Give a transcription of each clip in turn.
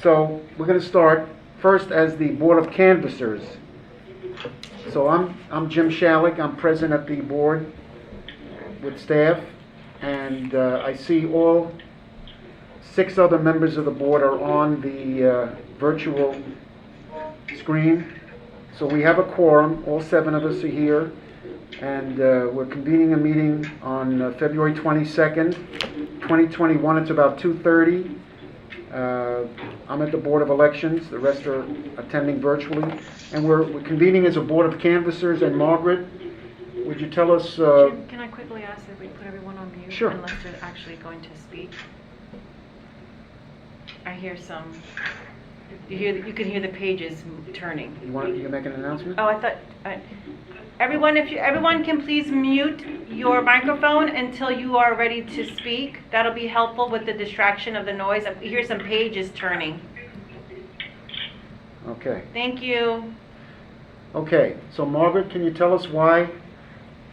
So we're going to start first as the Board of Canvassers. So I'm Jim Shalik. I'm present at the board with staff, and I see all 6 other members of the board are on the virtual screen. So we have a quorum. All 7 of us are here, and we're convening a meeting on February 22nd, 2021. It's about 2:30. I'm at the Board of Elections. The rest are attending virtually. And we're convening as a Board of Canvassers. And Margaret, would you tell us... Jim, can I quickly ask that we put everyone on mute? Sure. Unless they're actually going to speak. I hear some... You can hear the pages turning. You can make an announcement? Oh, I thought... Everyone can please mute your microphone until you are ready to speak. That'll be helpful with the distraction of the noise. I hear some pages turning. Okay. Thank you. Okay, so Margaret, can you tell us why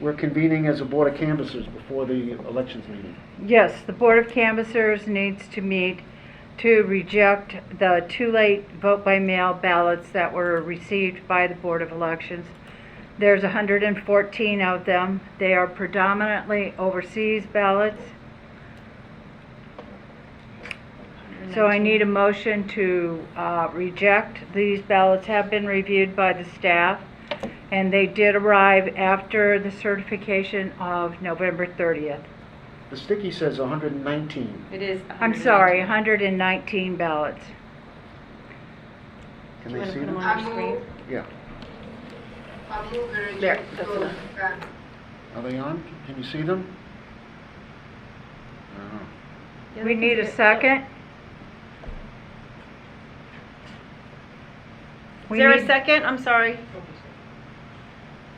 we're convening as a Board of Canvassers before the elections meeting? Yes, the Board of Canvassers needs to meet to reject the too late vote-by-mail ballots that were received by the Board of Elections. There's 114 of them. They are predominantly overseas ballots. So I need a motion to reject. These ballots have been reviewed by the staff, and they did arrive after the certification of November 30th. The sticky says 119. It is. I'm sorry, 119 ballots. Can Do you they want to see put them them? on your screen? Yeah. There, that's enough. Are they on? Can you see them? Uh-huh. Yeah, We they can need see a it. second. Is there a second? I'm sorry.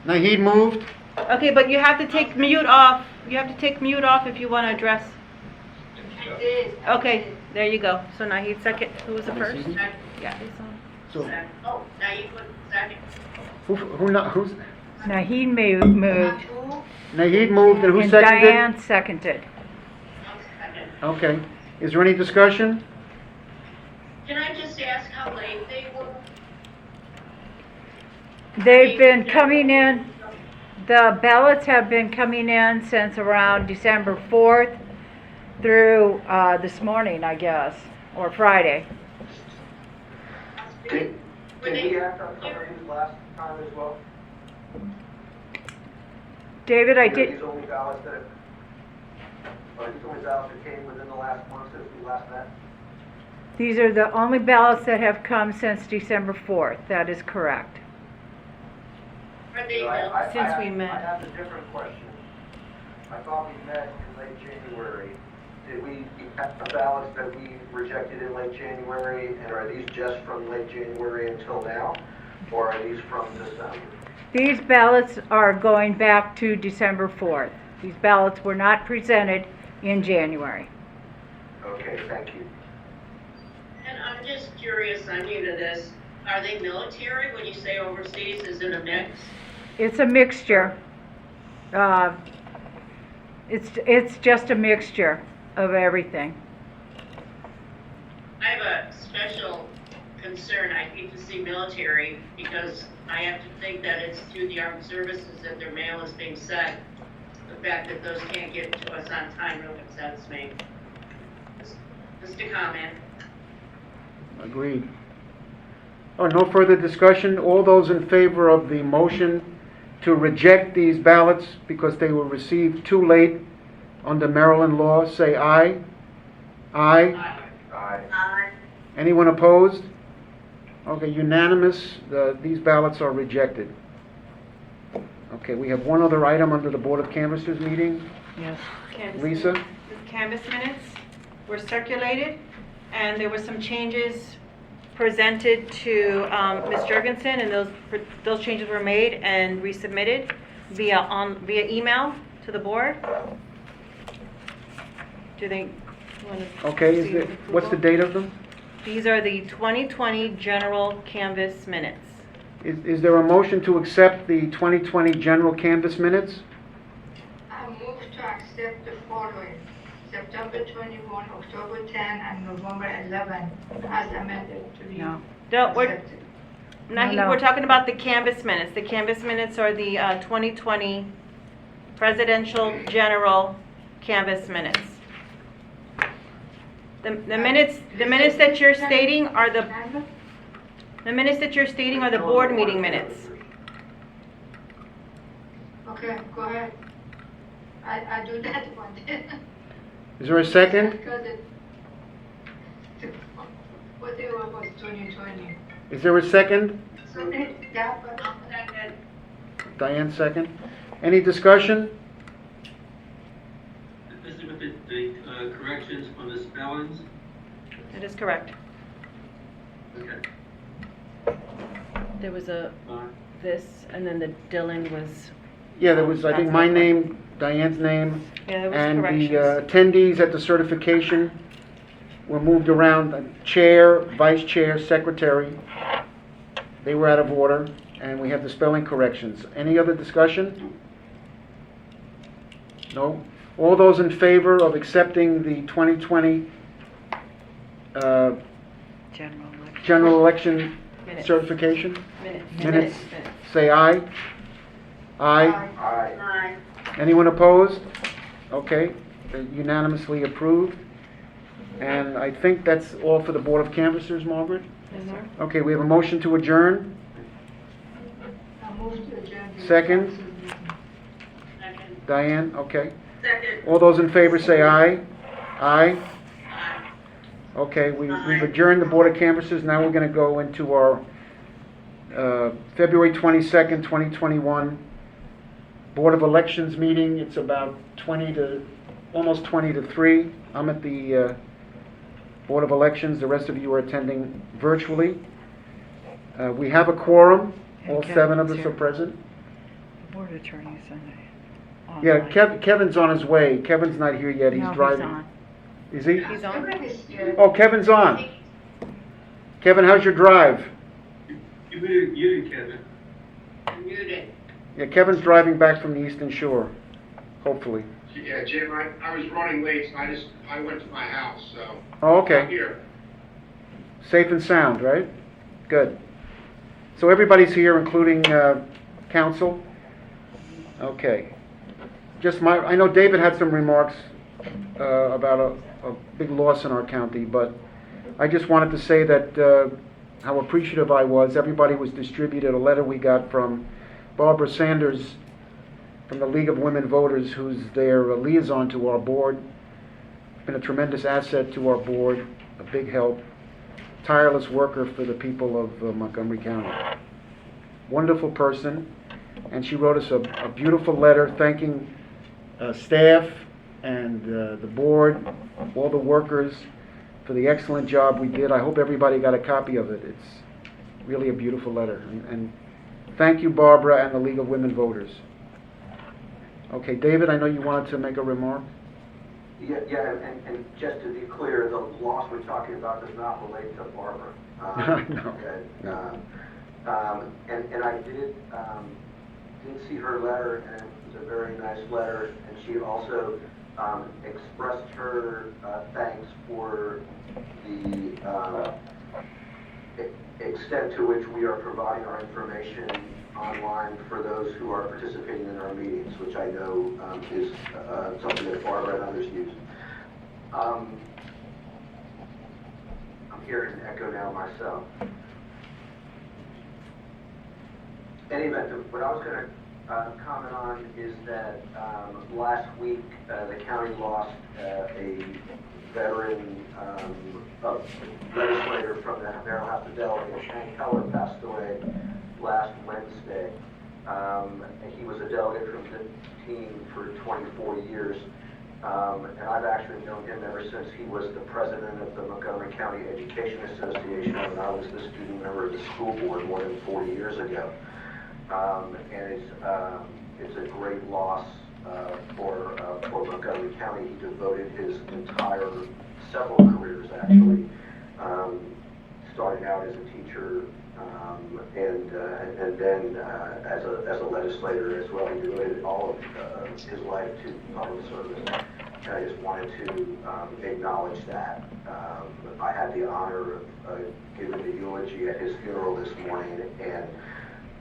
Nahid moved. Okay, but you have to take mute off. You have to take mute off if you want to address. Okay, there you go. So Nahid second. Who was the Can they first? see them? Yeah, it's on. So Oh, now you put second. who's Nahid moved, Nahid moved and who and seconded? Diane seconded. Second. Okay. Is there any discussion? Can I just ask how late they were? They've been coming in, the ballots have been coming in since around December 4th through this morning, I guess, or Friday. Did he act on some of these last time as well? David, I Are did, these only ballots that came within the last month since we last met? these are the only ballots that have come since December 4th, that is correct. Are they Since we met. I have a different question. I thought we met in late January. Did we have the ballots that we rejected in late January, and are these just from late January until now? Or are these from December? These ballots are going back to December 4th. These ballots were not presented in January. Okay, thank you. And I'm just curious, I'm new to this. Are they military? When you say overseas, is it a mix? It's a mixture. It's just a mixture of everything. I have a special concern. I hate to see military because I have to think that it's through the armed services that their mail is being sent. The fact that those can't get to us on time really upsets me. Just a comment. Agreed. Oh, no further discussion. All those in favor of the motion to reject these ballots because they were received too late under Maryland law, say aye. Aye. Aye. Anyone opposed? Okay, unanimous. These ballots are rejected. Okay, we have one other item under the Board of Canvassers meeting. Yes. Canvas Lisa? minutes. The canvas minutes were circulated, and there were some changes presented to Ms. Jurgensen, and those changes were made and resubmitted via email to the board. Do they want to? Okay, what's the date of them? These are the 2020 general canvas minutes. Is there a motion to accept the 2020 general canvas minutes? I move to accept the following. September October 21, October 10, and November 11 as amended to be No. No, accepted. No. we're talking about the canvas minutes. The canvas minutes are the 2020 presidential general canvas minutes. The minutes that you're stating are the board meeting minutes. Okay, go ahead. I do that one. Is there a second? Because it, whatever was 2020. Is there a second? So that was. Diane, second. Any discussion? This is with the corrections on the spellings. That is correct. Okay. There was a Fine. this, and then the Dylan was, Yeah, there was, I think, my name, Diane's name, yeah, there was and the corrections. attendees at the certification were moved around. Chair, vice chair, secretary, they were out of order, and we have the spelling corrections. Any other discussion? No? All those in favor of accepting the 2020 general election Minutes. certification? Minutes. Minutes. Say aye. Aye. Aye. Anyone opposed? Okay, unanimously approved. And I think that's all for the Board of Canvassers, Margaret? Yes, sir. Okay, we have a motion to adjourn. I moved to adjourn. the Second. council meeting. Second. Diane, okay. Second. All those in favor say aye. Aye. Okay, we've adjourned the Board of Canvassers. Now we're going to go into our February 22nd, 2021 Board of Elections meeting. It's about almost 20 to 3. I'm at the Board of Elections. The rest of you are attending virtually. We have a quorum. All And 7 of us Kevin's are here. present. Board attorney's on. Yeah, Kevin's on his way. Kevin's not here yet. He's No, driving. on. Is he? He's on. Everyone is here. Oh, Kevin's on. Kevin, how's your drive? You muted, Kevin. Muted. Yeah, Kevin's driving back from the Eastern Shore, hopefully. Yeah, Jim, I was running late, so I went to my house, so. Oh, I'm okay. here. Safe and sound, right? Good. So everybody's here, including council? Okay. I know David had some remarks about a big loss in our county, but I just wanted to say that how appreciative I was. Everybody was distributed a letter we got from Barbara Sanders from the League of Women Voters, who's their liaison to our board. Been a tremendous asset to our board, a big help, tireless worker for the people of Montgomery County. Wonderful person, and she wrote us a beautiful letter thanking staff and the board, all the workers, for the excellent job we did. I hope everybody got a copy of it. It's really a beautiful letter. And thank you, Barbara, and the League of Women Voters. Okay, David, I know you wanted to make a remark. Yeah, and just to be clear, the loss we're talking about does not relate to Barbara. No. Okay. No. And I did see her letter, and it was a very nice letter, and she also expressed her thanks for the extent to which we are providing our information online for those who are participating in our meetings, which I know is something that Barbara and others use. I'm hearing an echo now myself. In any event, what I was going to comment on is that last week the county lost a veteran legislator from the Maryland House of Delegates. Hank Keller passed away last Wednesday. He was a delegate from the team for 24 years. And I've actually known him ever since he was the president of the Montgomery County Education Association when I was the student member of the school board more than 40 years ago. And it's a great loss for Montgomery County. He devoted his entire, several careers actually, starting out as a teacher and then as a legislator as well. He devoted all of his life to public service. and I just wanted to acknowledge that. I had the honor of giving the eulogy at his funeral this morning, and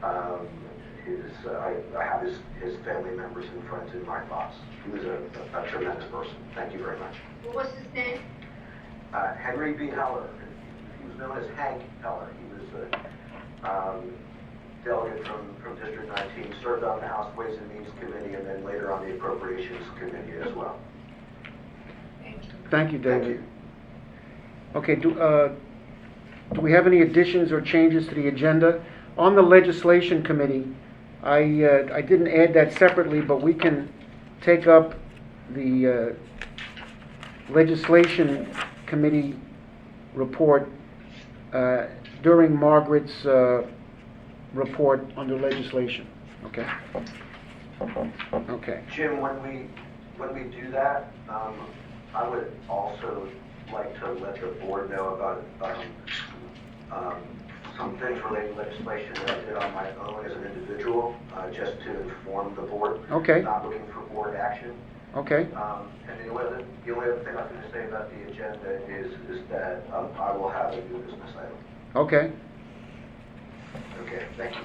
I have his family members and friends in my thoughts. He was a tremendous person. Thank you very much. What was his name? Henry B. Heller. He was known as Hank Heller. He was a delegate from District 19, served on the House Ways and Means Committee, and then later on the Appropriations Committee as well. Thank you, David. Thank you. Okay, do we have any additions or changes to the agenda? On the Legislation Committee, I didn't add that separately, but we can take up the Legislation Committee report during Margaret's report under legislation. Okay? Okay. Jim, when we do that, I would also like to let the board know about some things relating to legislation that I did on my own as an individual, just to inform the board. Okay. Not looking for board action. Okay. And the only other thing I was going to say about the agenda is that I will have a new business item. Okay. Okay, thank you.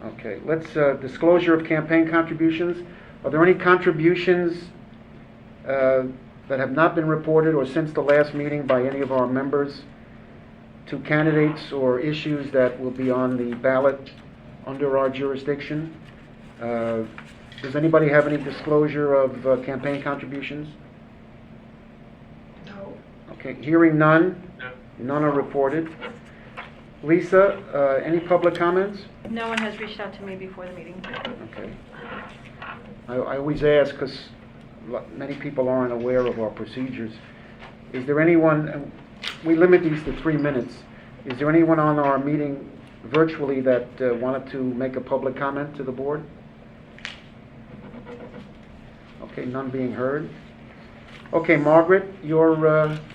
Okay, let's, disclosure of campaign contributions. Are there any contributions that have not been reported or since the last meeting by any of our members to candidates or issues that will be on the ballot under our jurisdiction? Does anybody have any disclosure of campaign contributions? No. Okay, hearing none. No. None are reported. Lisa, any public comments? No one has reached out to me before the meeting. Okay. I always ask because many people aren't aware of our procedures. Is there anyone, we limit these to 3 minutes. Is there anyone on our meeting virtually that wanted to make a public comment to the board? Okay, none being heard. Okay, Margaret, your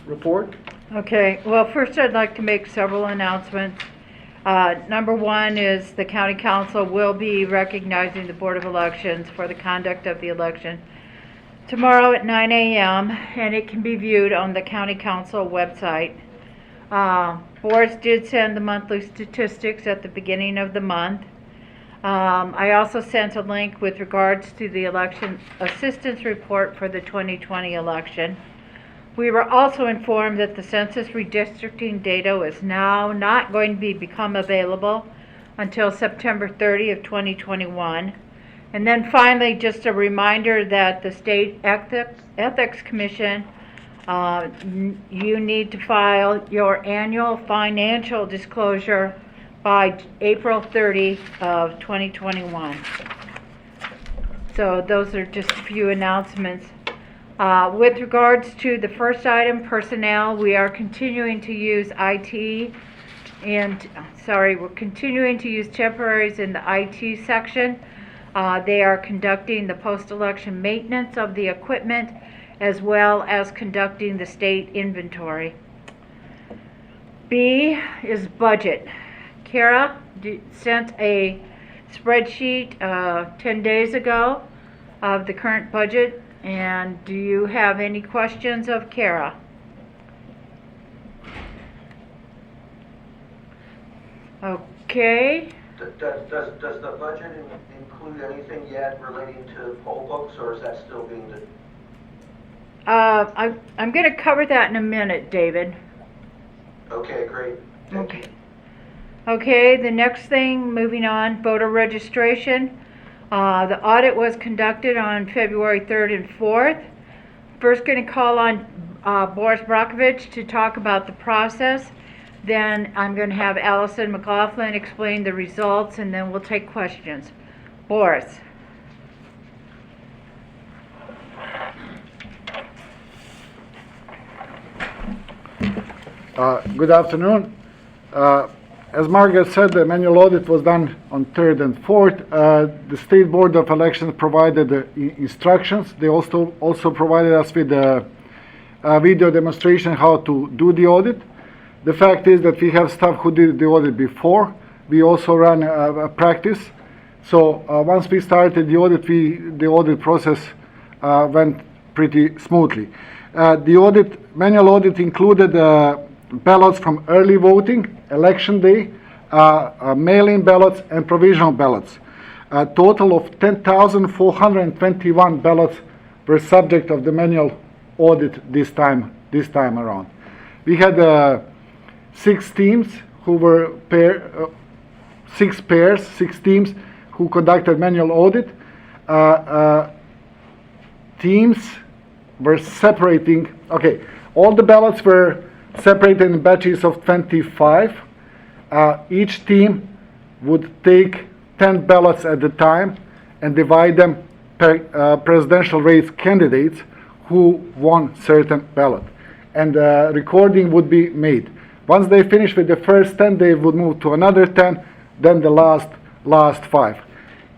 report? Okay, well, first I'd like to make several announcements. Number one is the county council will be recognizing the Board of Elections for the conduct of the election tomorrow at 9 a.m. and it can be viewed on the county council website. Boris did send the monthly statistics at the beginning of the month. I also sent a link with regards to the election assistance report for the 2020 election. We were also informed that the census redistricting data is now not going to become available until September 30 of 2021. And then finally, just a reminder that the State Ethics Commission, you need to file your annual financial disclosure by April 30 of 2021. So those are just a few announcements. With regards to the first item, personnel, we are continuing to use IT and, we're continuing to use temporaries in the IT section. They are conducting the post-election maintenance of the equipment as well as conducting the state inventory. B is budget. Kara sent a spreadsheet 10 days ago of the current budget. And do you have any questions of Kara? Okay. Does the budget include anything yet relating to poll books, or is that still being done? I'm going to cover that in a minute, David. Okay, great. Thank you. Okay, the next thing, moving on, voter registration. The audit was conducted on February 3rd and 4th. First going to call on Boris Brockovich to talk about the process. Then I'm going to have Allison McLaughlin explain the results, and then we'll take questions. Boris. Good afternoon. As Margaret said, the manual audit was done on 3rd and 4th. The State Board of Elections provided the instructions. They also provided us with a video demonstration how to do the audit. The fact is that we have staff who did the audit before. We also ran a practice So once we started the audit, the audit process went pretty smoothly. The manual audit included ballots from early voting, election day, mail-in ballots, and provisional ballots. A total of 10,421 ballots were subject of the manual audit this time around. We had 6 teams who were six teams who conducted manual audit. Teams were separating. Okay, all the ballots were separated in batches of 25. Each team would take 10 ballots at a time and divide them per presidential race candidates who won certain ballot. And recording would be made. Once they finished with the first 10, they would move to another 10, then the last 5.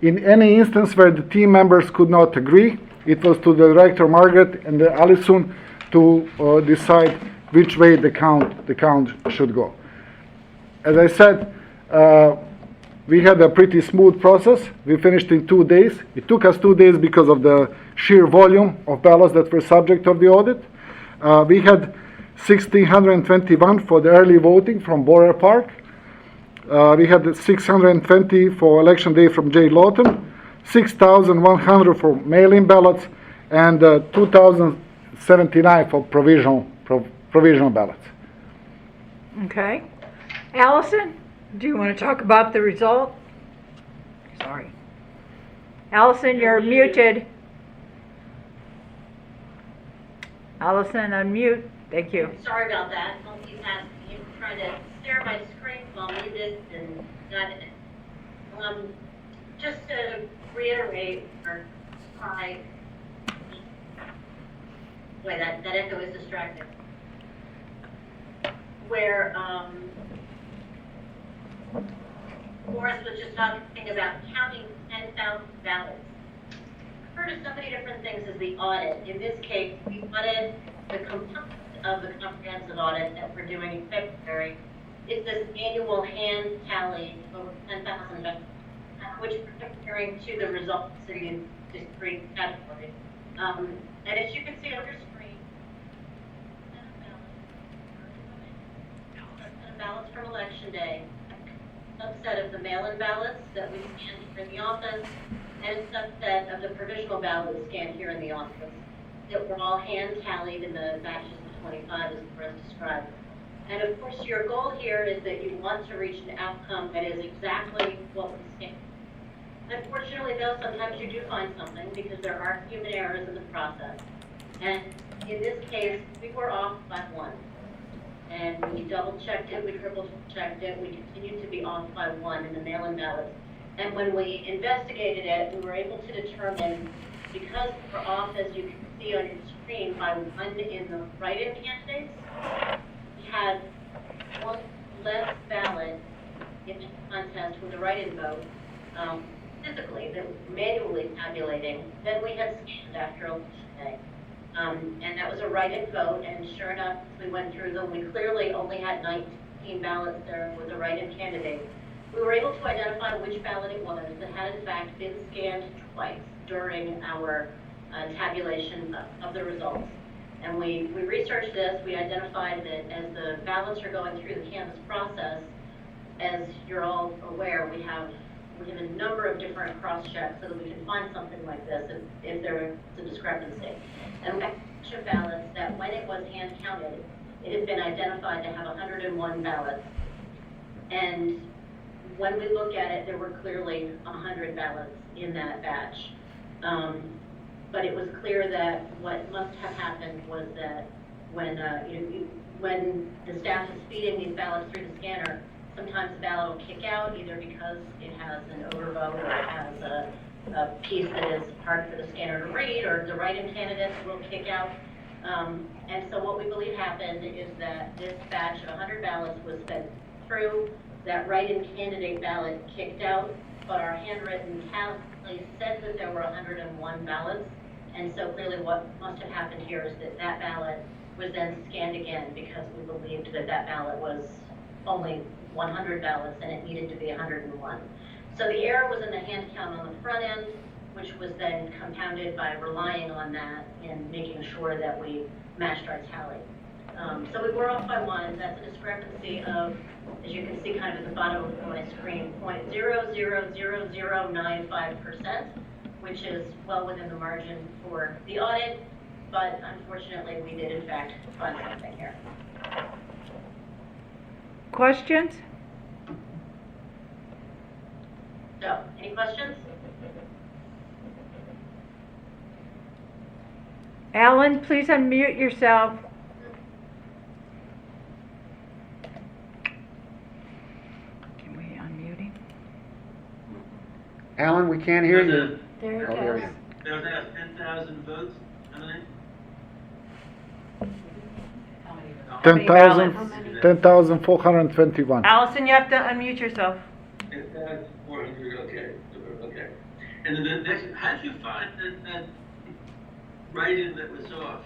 In any instance where the team members could not agree, it was to the director Margaret and Alison to decide which way the count should go. As I said, we had a pretty smooth process. We finished in 2 days. It took us 2 days because of the sheer volume of ballots that were subject of the audit. We had 1,621 for the early voting from Borough Park. We had 620 for election day from J. Lawton, 6,100 for mail-in ballots, and 2,079 for provisional ballots. Okay. Allison, do you want to talk about the result? Sorry. Allison, you're muted. Allison, unmute. Thank you. Sorry about that. Multitasking, trying to stare at my screen while muted and got it. Just to reiterate, or that echo is distracting. Where Morris was just talking about counting 10,000 ballots. I've heard of so many different things as the audit. In this case, we audited the component of the comprehensive audit that we're doing in February is this annual hand tally of over 10,000 ballots, which we're comparing to the results in these 3 categories. And as you can see on your screen, ballots from election day, a subset of the mail-in ballots that we scanned here in the office, and a subset of the provisional ballots scanned here in the office that were all hand tallied in the batches of 25 as Chris described. And of course, your goal here is that you want to reach an outcome that is exactly what we scanned. Unfortunately, though, sometimes you do find something because there are human errors in the process. And in this case, we were off by 1. And we double-checked it, we triple-checked it, we continued to be off by 1 in the mail-in ballots. And when we investigated it, we were able to determine, because we're off, as you can see on your screen, by 1 in the write-in candidates, we had 1 less ballot in the contest with the write-in vote, physically, that was manually tabulating, than we had scanned after election day. And that was a write-in vote, and sure enough, we went through them. We clearly only had 19 ballots there with a write-in candidate. We were able to identify which ballot it was that had in fact been scanned twice during our tabulation of the results. And we researched this. We identified that as the ballots are going through the canvass process, as you're all aware, we have a number of different cross-checks so that we can find something like this if there is a discrepancy. And we have ballots that when it was hand counted, it had been identified to have 101 ballots. And when we look at it, there were clearly 100 ballots in that batch. But it was clear that what must have happened was that when the staff is feeding these ballots through the scanner, sometimes the ballot will kick out either because it has an overvote or it has a piece that is hard for the scanner to read, or the write-in candidates will kick out. And so what we believe happened is that this batch of 100 ballots was fed through, that write-in candidate ballot kicked out, but our handwritten tally said that there were 101 ballots. And so clearly what must have happened here is that that ballot was then scanned again because we believed that that ballot was only 100 ballots and it needed to be 101. So the error was in the hand count on the front end, which was then compounded by relying on that and making sure that we matched our tally. So we were off by one. That's a discrepancy of, as you can see kind of at the bottom of my screen, 0.000095%, which is well within the margin for the audit, but unfortunately we did in fact find something here. Questions? So, any questions? Alan, please unmute yourself. Can we unmute him? Alan, we can't hear you. There Oh, there he is. There was 10,000 votes, Emily? 10,421. Allison, you have to unmute yourself. 10,400, okay, okay. And then the next, how did you find that writing that was off?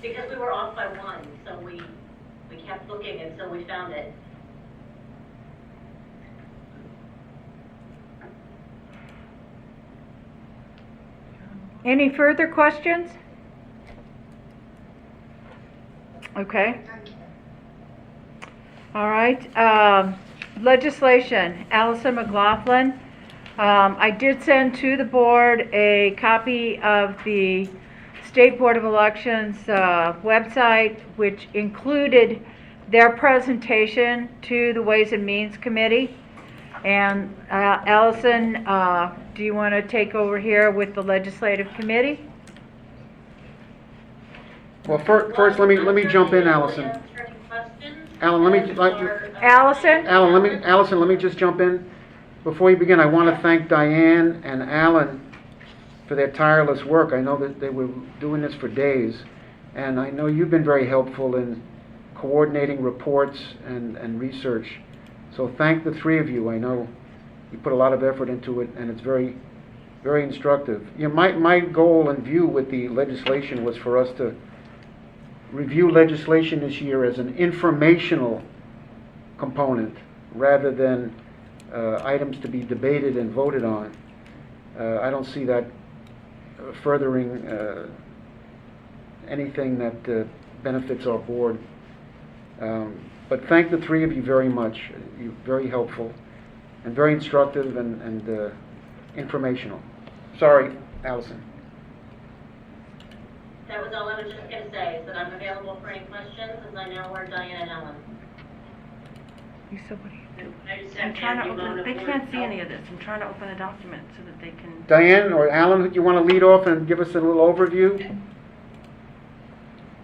Because we were off by one, so we kept looking until we found it. Any further questions? Okay. All right. Legislation, Allison McLaughlin. I did send to the board a copy of the State Board of Elections website, which included their presentation to the Ways and Means Committee. And Allison, do you want to take over here with the Legislative Committee? Well, first, let me jump in, Allison. Alan, let me just jump in. Before you begin, I want to thank Diane and Alan for their tireless work. I know that they were doing this for days, and I know you've been very helpful in coordinating reports and research. So thank the three of you. I know you put a lot of effort into it, and it's very, very instructive. You know, my goal and view with the legislation was for us to review legislation this year as an informational component rather than items to be debated and voted on. I don't see that furthering anything that benefits our board. But thank the three of you very much. You're very helpful and very instructive and informational. Sorry, Allison. That was all I was just going to say, is that I'm available for any questions, as I know where Diane and Ellen. Lisa, what do you do? I just I'm have trying to Andy open, Mona they for- can't see any of this. I'm trying to open a document so that they can. Diane or Alan, you want to lead off and give us a little overview?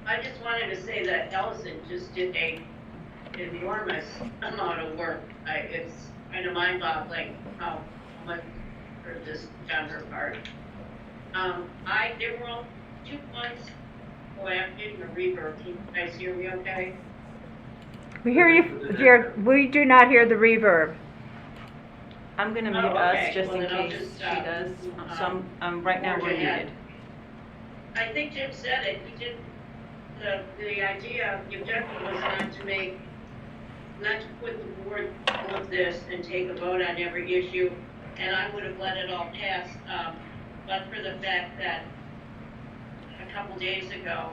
I just wanted to say that Ellison just did an enormous amount of work. It's kind of mind-boggling how much for this on her part. There were 2 months. Oh, I'm getting a reverb. Can you guys hear me okay? We hear you. We do not hear the reverb. I'm gonna Oh, mute okay. us just Well, in then I'll case just, she does. So right now we're forge ahead. muted. I think Jim said it. He did, the idea, the objective was not to put the board all of this and take a vote on every issue, and I would have let it all pass, but for the fact that a couple days ago,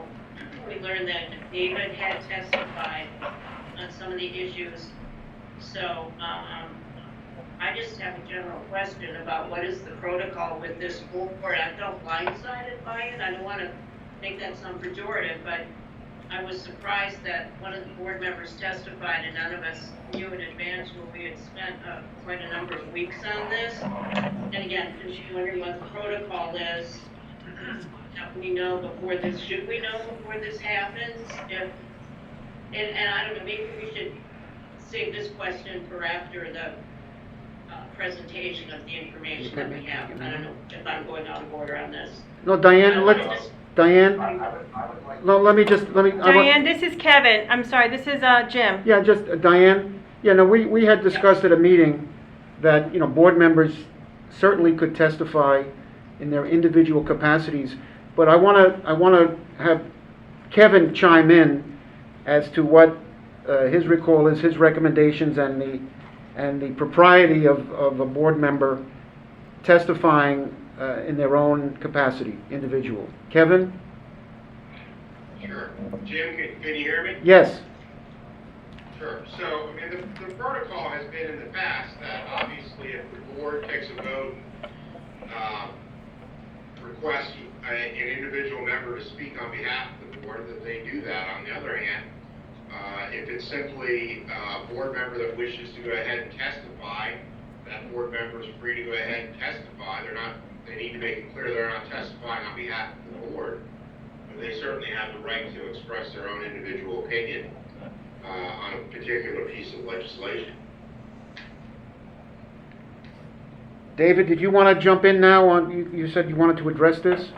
we learned that David had testified on some of the issues. So, I just have a general question about what is the protocol with this board. I felt blindsided by it. I don't want to make that sound pejorative, but I was surprised that one of the board members testified and none of us knew in advance when we had spent quite a number of weeks on this. And again, just wondering what the protocol is. That we know before this, should we know before this happens? And I don't know, maybe we should save this question for after the presentation of the information that we have. I don't know if I'm going out of order on this. No, Diane, Diane, I would like. no, let me. Diane, this is Kevin. I'm sorry, this is Jim. Yeah, just, Diane, yeah, no, we had discussed at a meeting that, board members certainly could testify in their individual capacities, but I want to have Kevin chime in as to what his recall is, his recommendations, and and the propriety of a board member testifying in their own capacity, individual. Kevin? Sure. Jim, can you hear me? Yes. Sure. So, I mean, the protocol has been in the past that obviously if the board takes a vote, requests an individual member to speak on behalf of the board, that they do that. On the other hand, if it's simply a board member that wishes to go ahead and testify, that board member is free to go ahead and testify. They need to make it clear they're not testifying on behalf of the board, but they certainly have the right to express their own individual opinion on a particular piece of legislation. David, did you want to jump in now on, you said you wanted to address this?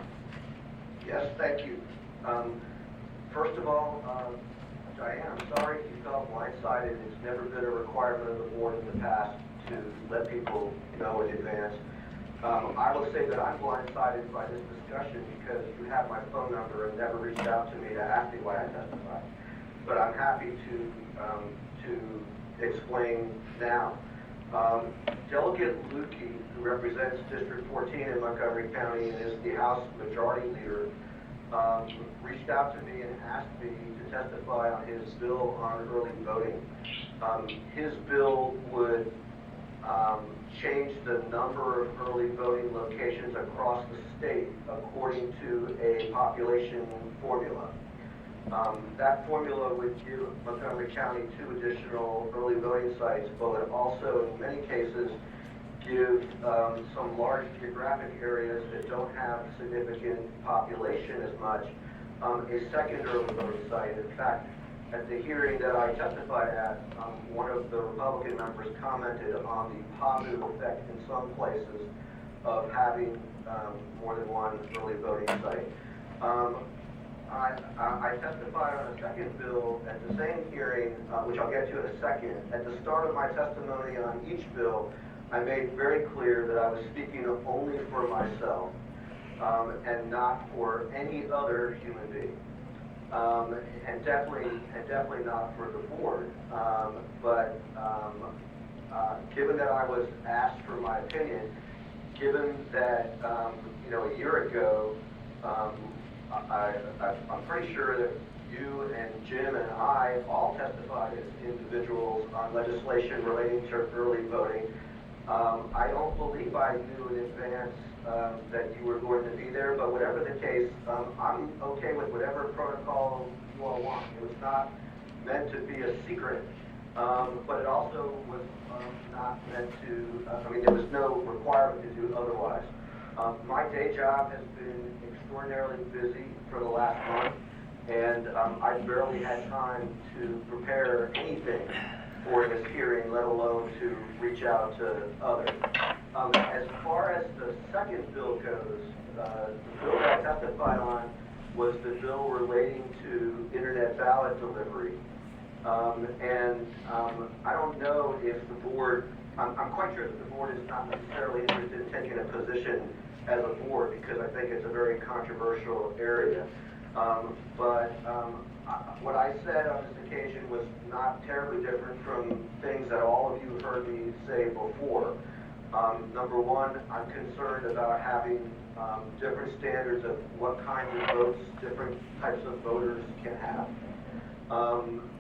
Yes, thank you. First of all, Diane, I'm sorry if you felt blindsided. It's never been a requirement of the board in the past to let people know in advance. I will say that I'm blindsided by this discussion because you have my phone number and never reached out to me to ask me why I testified. But I'm happy to explain now. Delegate Lukey, who represents District 14 in Montgomery County and is the House Majority Leader, reached out to me and asked me to testify on his bill on early voting. His bill would change the number of early voting locations across the state according to a population formula. That formula would give Montgomery County 2 additional early voting sites, but would also, in many cases, give some large geographic areas that don't have significant population as much a second early voting site. In fact, at the hearing that I testified at, one of the Republican members commented on the positive effect in some places of having more than one early voting site. I testified on a second bill at the same hearing, which I'll get to in a second. At the start of my testimony on each bill, I made very clear that I was speaking only for myself and not for any other human being, and definitely not for the board. But given that I was asked for my opinion, given that a year ago. I'm pretty sure that you and Jim and I all testified as individuals on legislation relating to early voting. I don't believe I knew in advance that you were going to be there, but whatever the case, I'm okay with whatever protocol you all want. It was not meant to be a secret, but it also was not meant to, there was no requirement to do otherwise. My day job has been extraordinarily busy for the last month, and I barely had time to prepare anything for this hearing, let alone to reach out to others. As far as the second bill goes, the bill that I testified on was the bill relating to internet ballot delivery. I don't know if the board, I'm quite sure that the board is not necessarily interested in taking a position as a board because I think it's a very controversial area. What I said on this occasion was not terribly different from things that all of you heard me say before. Number one, I'm concerned about having different standards of what kinds of votes different types of voters can have.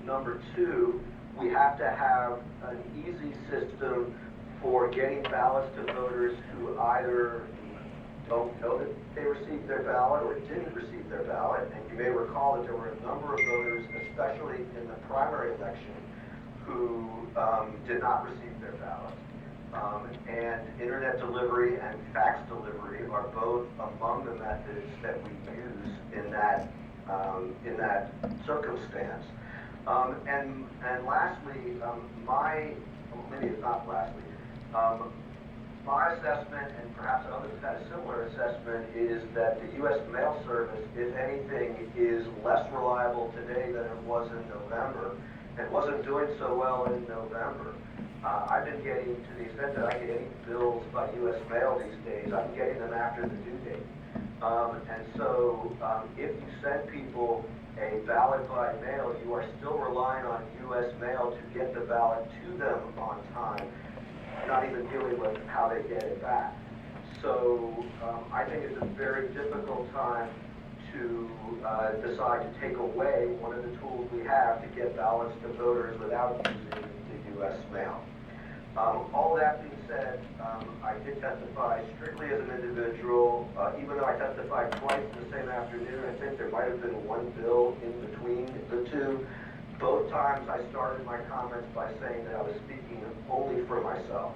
Number two, we have to have an easy system for getting ballots to voters who either don't know that they received their ballot or didn't receive their ballot. And you may recall that there were a number of voters, especially in the primary election, who did not receive their ballot. And internet delivery and fax delivery are both among the methods that we use in that circumstance. And lastly, maybe it's not lastly, my assessment, and perhaps others have had a similar assessment, is that the U.S. Mail Service, if anything, is less reliable today than it was in November. It wasn't doing so well in November. I've been getting, to the extent that I get any bills by U.S. mail these days, I'm getting them after the due date. And so if you send people a ballot by mail, you are still relying on U.S. mail to get the ballot to them on time, not even dealing with how they get it back. So I think it's a very difficult time to decide to take away one of the tools we have to get ballots to voters without using the U.S. mail. All that being said, I did testify strictly as an individual, even though I testified twice in the same afternoon. I think there might have been one bill in between the two. Both times I started my comments by saying that I was speaking only for myself.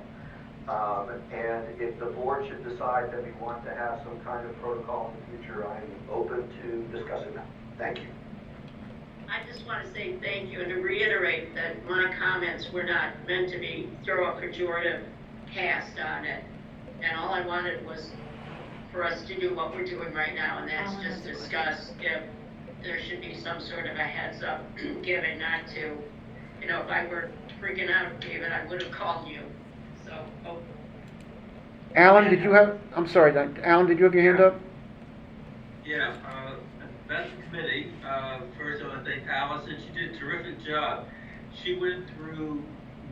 And if the board should decide that we want to have some kind of protocol in the future, I'm open to discussing that. Thank you. I just want to say thank you and to reiterate that my comments were not meant to be throw a pejorative cast on it. And all I wanted was for us to do what we're doing right now, and that's just discuss if there should be some sort of a heads up given, not to, you know, if I were freaking out, David, I would have called you. So, Alan, did you have, I'm sorry, Alan, did you have your hand up? Yeah, that's the committee. First, I want to thank Allison. She did a terrific job. She went through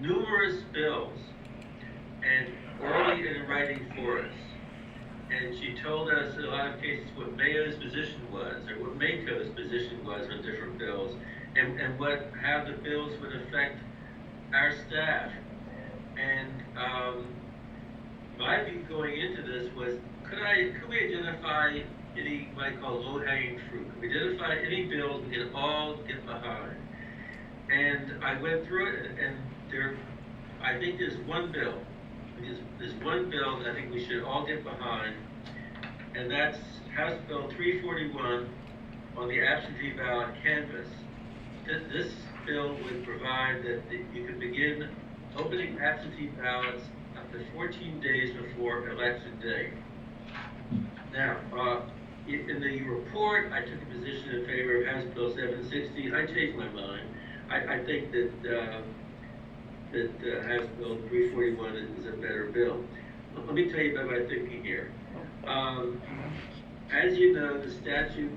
numerous bills and early in writing for us. And she told us in a lot of cases what Mayo's position was, or what Mako's position was on different bills, and how the bills would affect our staff. And my view going into this was, could we identify any what I call low-hanging fruit? Could we identify any bills we can all get behind? And I went through it, and I think there's one bill. There's one bill that I think we should all get behind, and that's House Bill 341 on the absentee ballot canvass. This bill would provide that you could begin opening absentee ballots up to 14 days before Election Day. Now, in the report, I took a position in favor of House Bill 760. I changed my mind. I think that House Bill 341 is a better bill. Let me tell you about my thinking here. As you know, the statute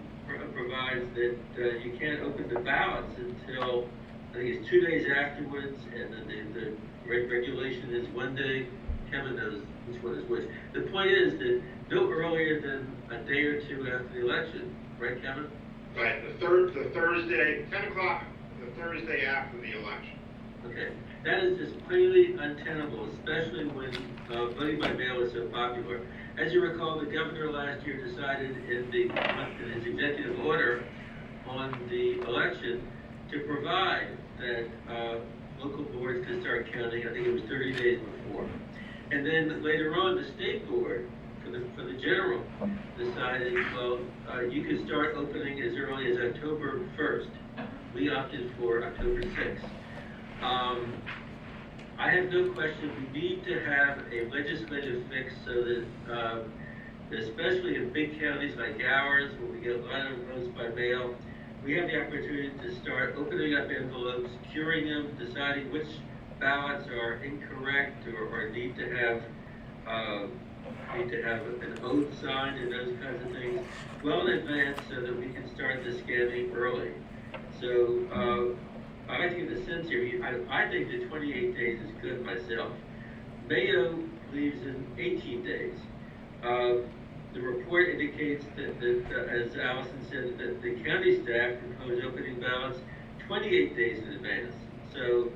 provides that you can't open the ballots until, I think it's 2 days afterwards, and then the regulation is 1 day. Kevin knows which one is which. The point is that no earlier than a day or two after the election, right, Kevin? Right, the Thursday, 10 o'clock, the Thursday after the election. Okay, that is just plainly untenable, especially when voting by mail is so popular. As you recall, the governor last year decided in his executive order on the election to provide that local boards could start counting, I think it was 30 days before. And then later on, the state board, for the general, decided, well, you could start opening as early as October 1st. We opted for October 6th. I have no question we need to have a legislative fix so that, especially in big counties like ours, where we get a lot of votes by mail, we have the opportunity to start opening up envelopes, curing them, deciding which ballots are incorrect or need to have an oath signed and those kinds of things well in advance so that we can start the scanning early. So I like to get a sense here. I think that 28 days is good myself. Mayo leaves in 18 days. The report indicates that as Allison said, that the county staff propose opening ballots 28 days in advance. So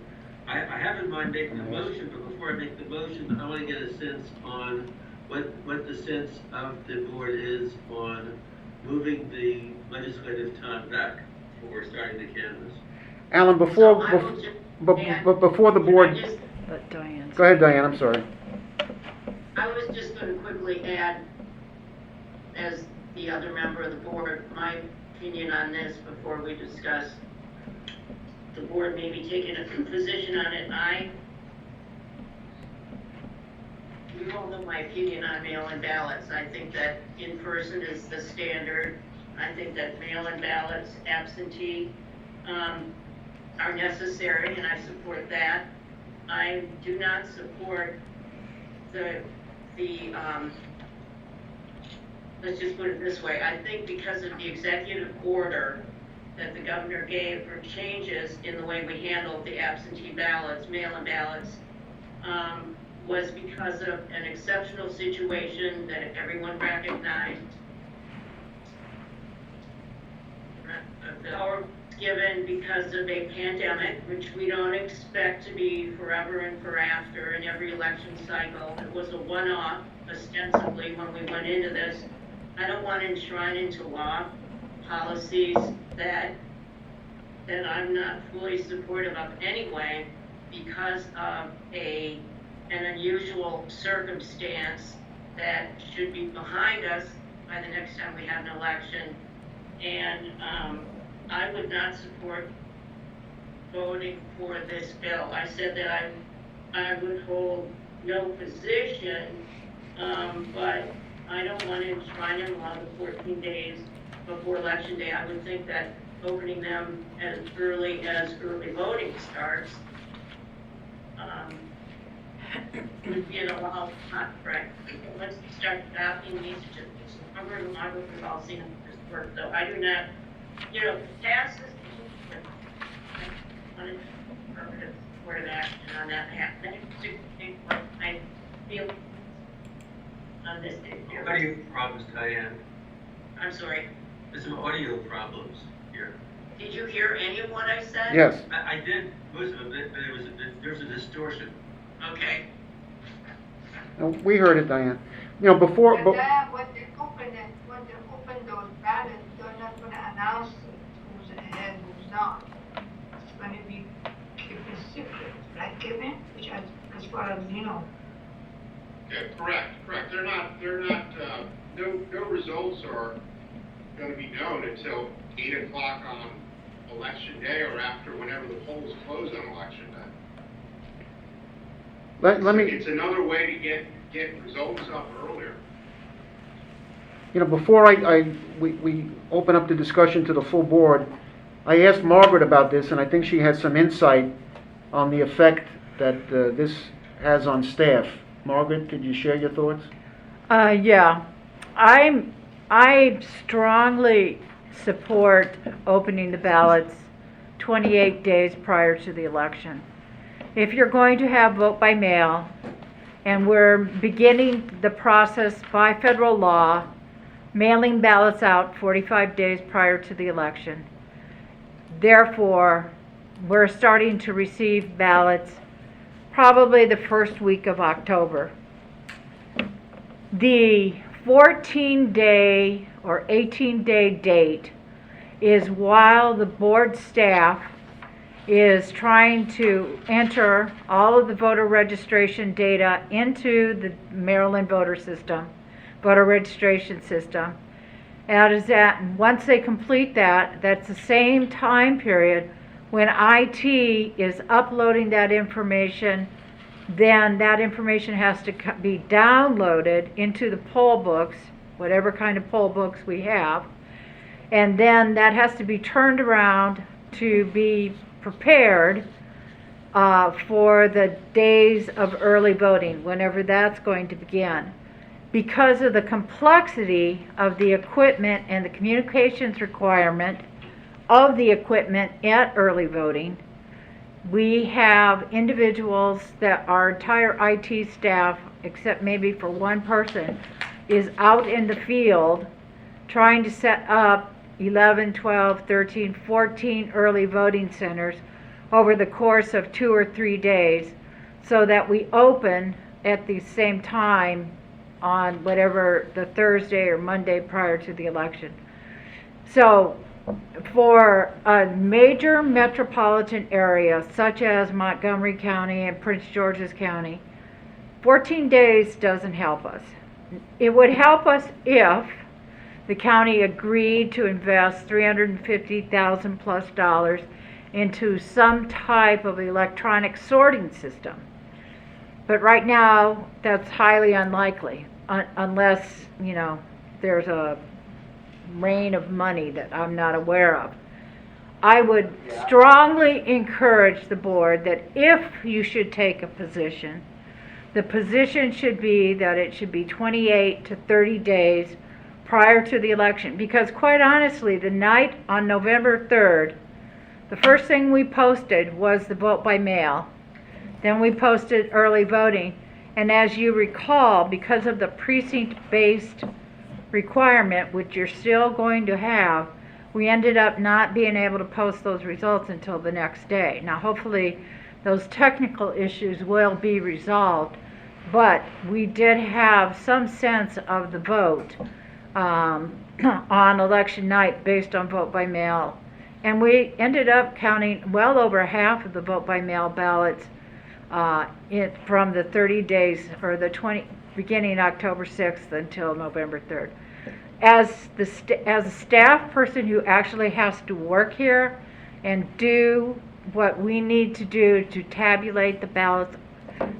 I have in mind making the motion, but before I make the motion, I want to get a sense on what the sense of the board is on moving the legislative time back for starting the canvass. Alan, before the board, But Diane's. go ahead, Diane, I'm sorry. I was just going to quickly add, as the other member of the board, my opinion on this before we discuss the board maybe taking a position on it. You all know my opinion on mail-in ballots. I think that in-person is the standard. I think that mail-in ballots, absentee, are necessary, and I support that. I do not support the let's just put it this way, I think because of the executive order that the governor gave for changes in the way we handled the absentee ballots, mail-in ballots, was because of an exceptional situation that everyone recognized. The power was given because of a pandemic, which we don't expect to be forever and forever in every election cycle. It was a one-off, ostensibly, when we went into this. I don't want to enshrine into law policies that I'm not fully supportive of anyway, because of an unusual circumstance that should be behind us by the next time we have an election. And I would not support voting for this bill. I said that I would hold no position, but I don't want to enshrine in law the 14 days before election day. I would think that opening them as early as early voting starts, you know, I'll not, right. Once you start adopting these certificates, remember the model we've all seen this work, though. I do not, you know, pass this, I want to support an action on that happening. I feel on this issue. Audio problems, Diane. I'm sorry. There's some audio problems here. Did you hear any of what I said? Yes. I did, most of it, but there was a distortion. Okay. We heard it, Diane. You know, before, But then when they open those ballots, they're not gonna announce who's ahead, who's not. It's gonna be kept a secret, right, Kevin? Which as far as you know. Yeah, correct. They're not, no results are gonna be known until 8 o'clock on election day or after whenever the polls close on election day. let me, It's another way to get results up earlier. you know, before we open up the discussion to the full board, I asked Margaret about this, and I think she has some insight on the effect that this has on staff. Margaret, could you share your thoughts? Yeah, I strongly support opening the ballots 28 days prior to the election. If you're going to have vote by mail, and we're beginning the process by federal law, mailing ballots out 45 days prior to the election. Therefore, we're starting to receive ballots probably the first week of October. The 14-day or 18-day date is while the board staff is trying to enter all of the voter registration data into the Maryland voter registration system. And once they complete that, that's the same time period when IT is uploading that information. Then that information has to be downloaded into the poll books, whatever kind of poll books we have, and then that has to be turned around to be prepared for the days of early voting, whenever that's going to begin. Because of the complexity of the equipment and the communications requirement of the equipment at early voting, we have individuals that our entire IT staff, except maybe for one person, is out in the field trying to set up 11, 12, 13, 14 early voting centers over the course of 2 or 3 days so that we open at the same time on whatever the Thursday or Monday prior to the election. So for a major metropolitan area such as Montgomery County and Prince George's County, 14 days doesn't help us. It would help us if the county agreed to invest $350,000 plus into some type of electronic sorting system. But right now, that's highly unlikely, unless, you know, there's a rain of money that I'm not aware of. I would strongly encourage the board that if you should take a position, the position should be that it should be 28 to 30 days prior to the election, because quite honestly, the night on November 3rd, the first thing we posted was the vote by mail. Then we posted early voting, and as you recall, because of the precinct-based requirement, which you're still going to have, we ended up not being able to post those results until the next day. Now, hopefully, those technical issues will be resolved, but we did have some sense of the vote on election night based on vote by mail. And we ended up counting well over half of the vote by mail ballots from the 30 days, or the beginning October 6th until November 3rd. As a staff person who actually has to work here and do what we need to do to tabulate the ballots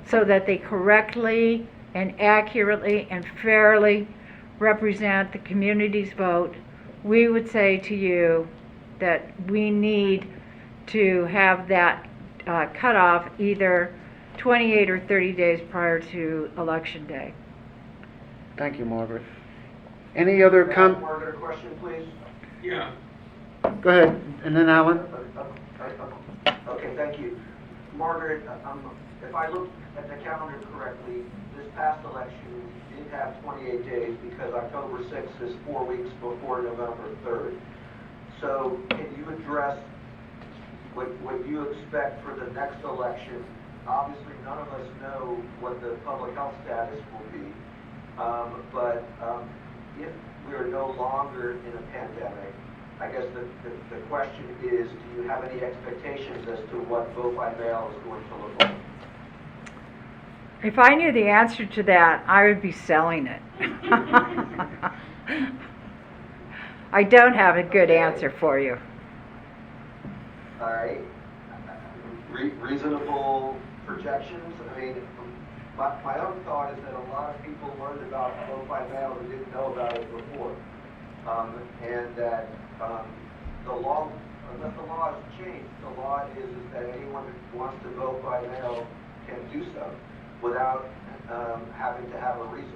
so that they correctly and accurately and fairly represent the community's vote, we would say to you that we need to have that cutoff either 28 or 30 days prior to Election Day. Thank you, Margaret. Any other Margaret, a question, please? Yeah, Go ahead, and then Alan. Okay, thank you. Margaret, if I look at the calendar correctly, this past election did have 28 days because October 6th is 4 weeks before November 3rd. So can you address what you expect for the next election? Obviously, none of us know what the public health status will be, but if we are no longer in a pandemic, I guess the question is, do you have any expectations as to what vote by mail is going to look like? If I knew the answer to that, I would be selling it. I don't have a good answer for you. All right. Reasonable projections. I mean, my own thought is that a lot of people learned about vote by mail who didn't know about it before, and that the law, unless the law has changed, the law is that anyone who wants to vote by mail can do so without having to have a reason.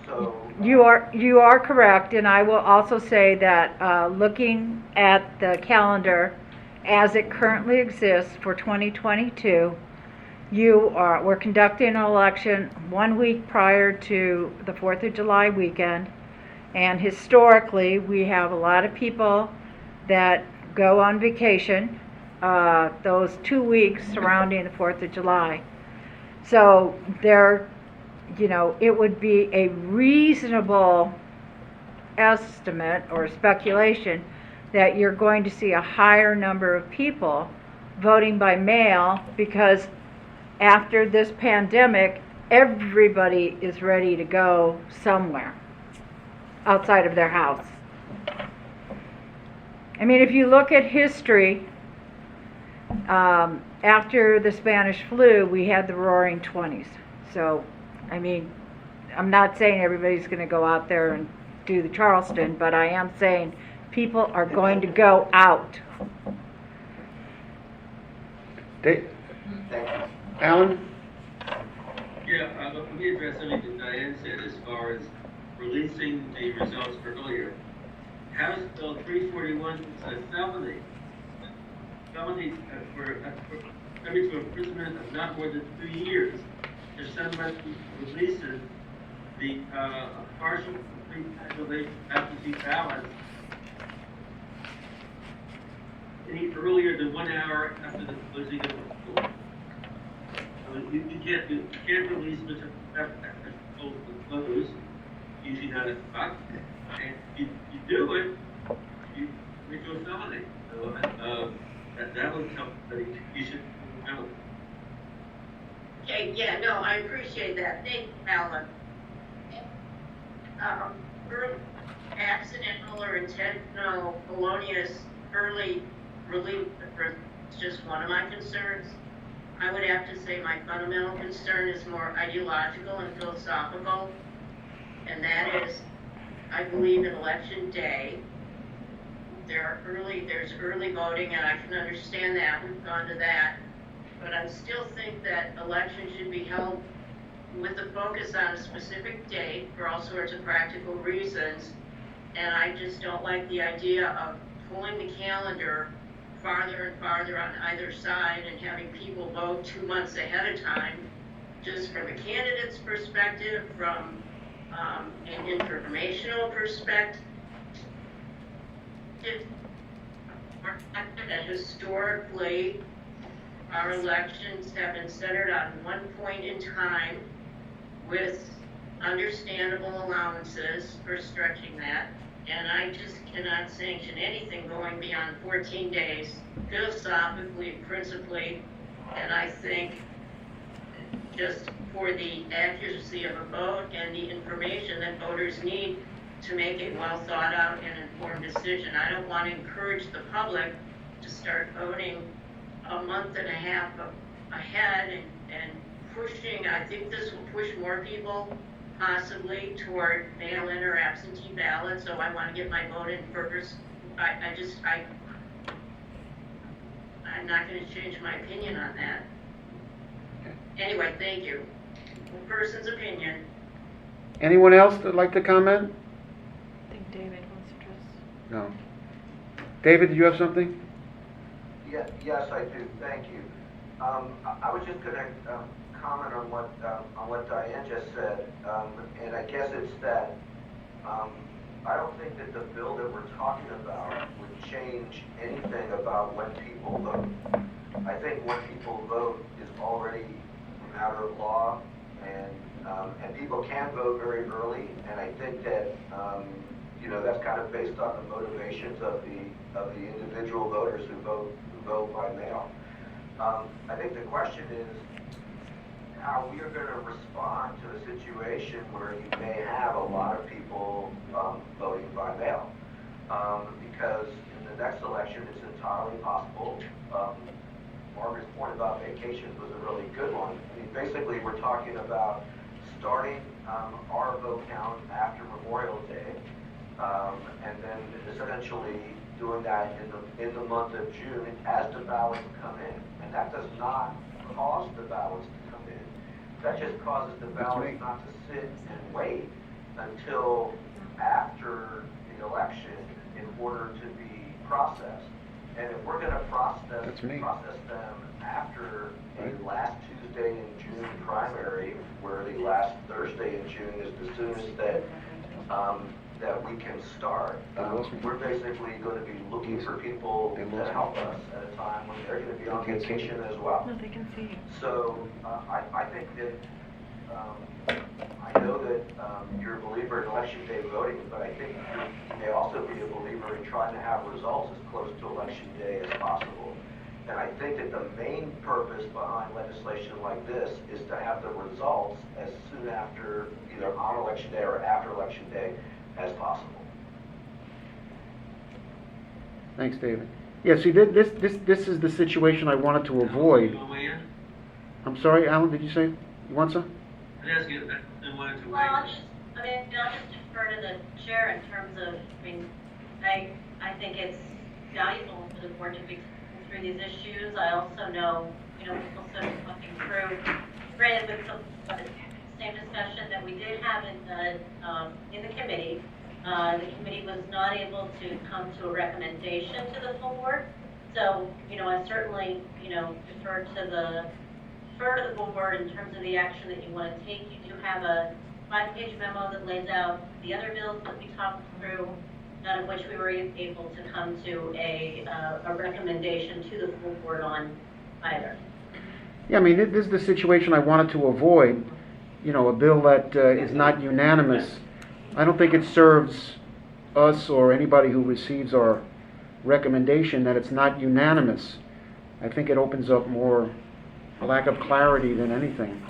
So You are correct, and I will also say that looking at the calendar as it currently exists for 2022, we're conducting an election 1 week prior to the 4th of July weekend, and historically we have a lot of people that go on vacation those 2 weeks surrounding the 4th of July. So it would be a reasonable estimate or speculation that you're going to see a higher number of people voting by mail, because after this pandemic, everybody is ready to go somewhere outside of their house. I mean, if you look at history, after the Spanish flu, we had the Roaring 20s. So, I mean, I'm not saying everybody's going to go out there and do the Charleston, but I am saying people are going to go out. Alan? yeah, let me address something that Diane said as far as releasing the results earlier. House Bill 341 is a felony. Felony for coming to imprisonment of not more than 2 years if someone releases the partial complete tabulation absentee ballots any earlier than 1 hour after the closing of the poll. You can't release Mr. after the polls close, usually not at the clock, and you do it, you make a felony. So that was something you should know. Okay, yeah, no, I appreciate that. Thank you, Alan. Accidental or intentional felonious early release is just one of my concerns. I would have to say my fundamental concern is more ideological and philosophical, and that is, I believe in election day, there's early voting, and I can understand that, we've gone to that, but I still think that elections should be held with a focus on a specific date for all sorts of practical reasons. And I just don't like the idea of pulling the calendar farther and farther on either side and having people vote 2 months ahead of time, just from a candidate's perspective, from an informational perspective. That historically, our elections have been centered on one point in time with understandable allowances for stretching that. And I just cannot sanction anything going beyond 14 days, philosophically, principally, and I think just for the accuracy of a vote and the information that voters need to make a well thought out and informed decision. I don't want to encourage the public to start voting a month and a half ahead and pushing. I think this will push more people possibly toward mail-in or absentee ballots, so I want to get my vote in first. I'm not going to change my opinion on that. Anyway, thank you. One person's opinion. Anyone else that'd like to comment? I think David wants to address. No. David, did you have something? Yes, I do. Thank you. I was just going to comment on what Diane just said, and I guess it's that I don't think that the bill that we're talking about would change anything about when people vote. I think when people vote is already a matter of law, and people can vote very early, and I think that that's kind of based on the motivations of the individual voters who vote by mail. I think the question is how we are going to respond to a situation where you may have a lot of people voting by mail. Because in the next election, it's entirely possible. Margaret's point about vacations was a really good one. I mean, basically, we're talking about starting our vote count after Memorial Day, and then essentially doing that in the month of June as the ballots come in. And that does not cause the ballots to come in. That just causes the ballots not to sit and wait until after the election in order to be processed. And if we're going to process them after the last Tuesday in June primary, where the last Thursday in June is the soonest that we can start, we're basically going to be looking for people to help us at a time when they're going to be on vacation as well. No, they can see you. So I think that I know that you're a believer in election day voting, but I think you may also be a believer in trying to have results as close to election day as possible. And I think that the main purpose behind legislation like this is to have the results as soon after, either on election day or after election day, as possible. Thanks, David. Yeah, see, this is the situation I wanted to avoid. I'm sorry, Alan, did you say you want some? I wanted to Well, I'll just defer to the chair in terms of, I think it's valuable for the board to be through these issues. I also know, we're also talking through, granted with the same discussion that we did have in the committee. The committee was not able to come to a recommendation to the full board. So, I certainly, defer to the full board in terms of the action that you want to take. You do have a 5-page memo that lays out the other bills that we talked through, none of which we were able to come to a recommendation to the full board on either. Yeah, I mean, this is the situation I wanted to avoid. A bill that is not unanimous. I don't think it serves us or anybody who receives our recommendation that it's not unanimous. I think it opens up more a lack of clarity than anything.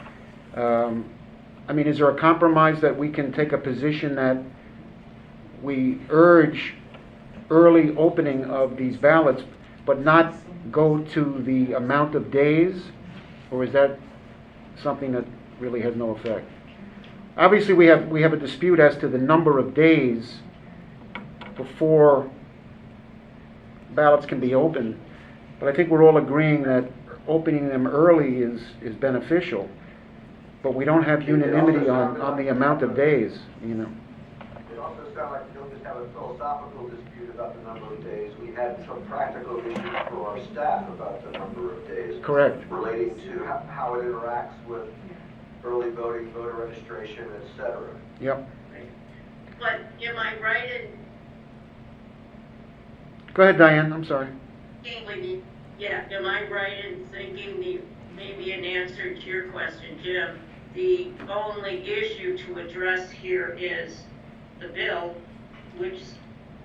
I mean, is there a compromise that we can take a position that we urge early opening of these ballots, but not go to the amount of days? Or is that something that really has no effect? Obviously, we have a dispute as to the number of days before ballots can be opened, but I think we're all agreeing that opening them early is beneficial. But we don't have unanimity on the amount of days, you know. It also sounds like we don't just have a philosophical dispute about the number of days. We had some practical issues for our staff about the number of days. Correct. Relating to how it interacts with early voting, voter registration, et cetera. Yep. But am I right in Go ahead, Diane, I'm sorry. thinking, yeah, am I right in thinking maybe an answer to your question, Jim? The only issue to address here is the bill, which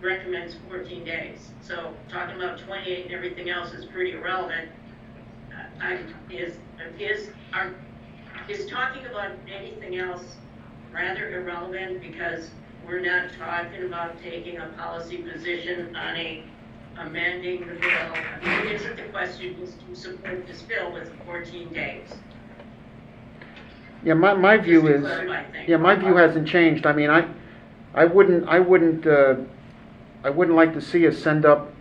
recommends 14 days. So talking about 28 and everything else is pretty irrelevant. Is talking about anything else rather irrelevant because we're not talking about taking a policy position on amending the bill? I mean, isn't the question just to support this bill with 14 days? Yeah, my view Just to is, clarify things. yeah, my view hasn't changed. I mean, I wouldn't like to see us send up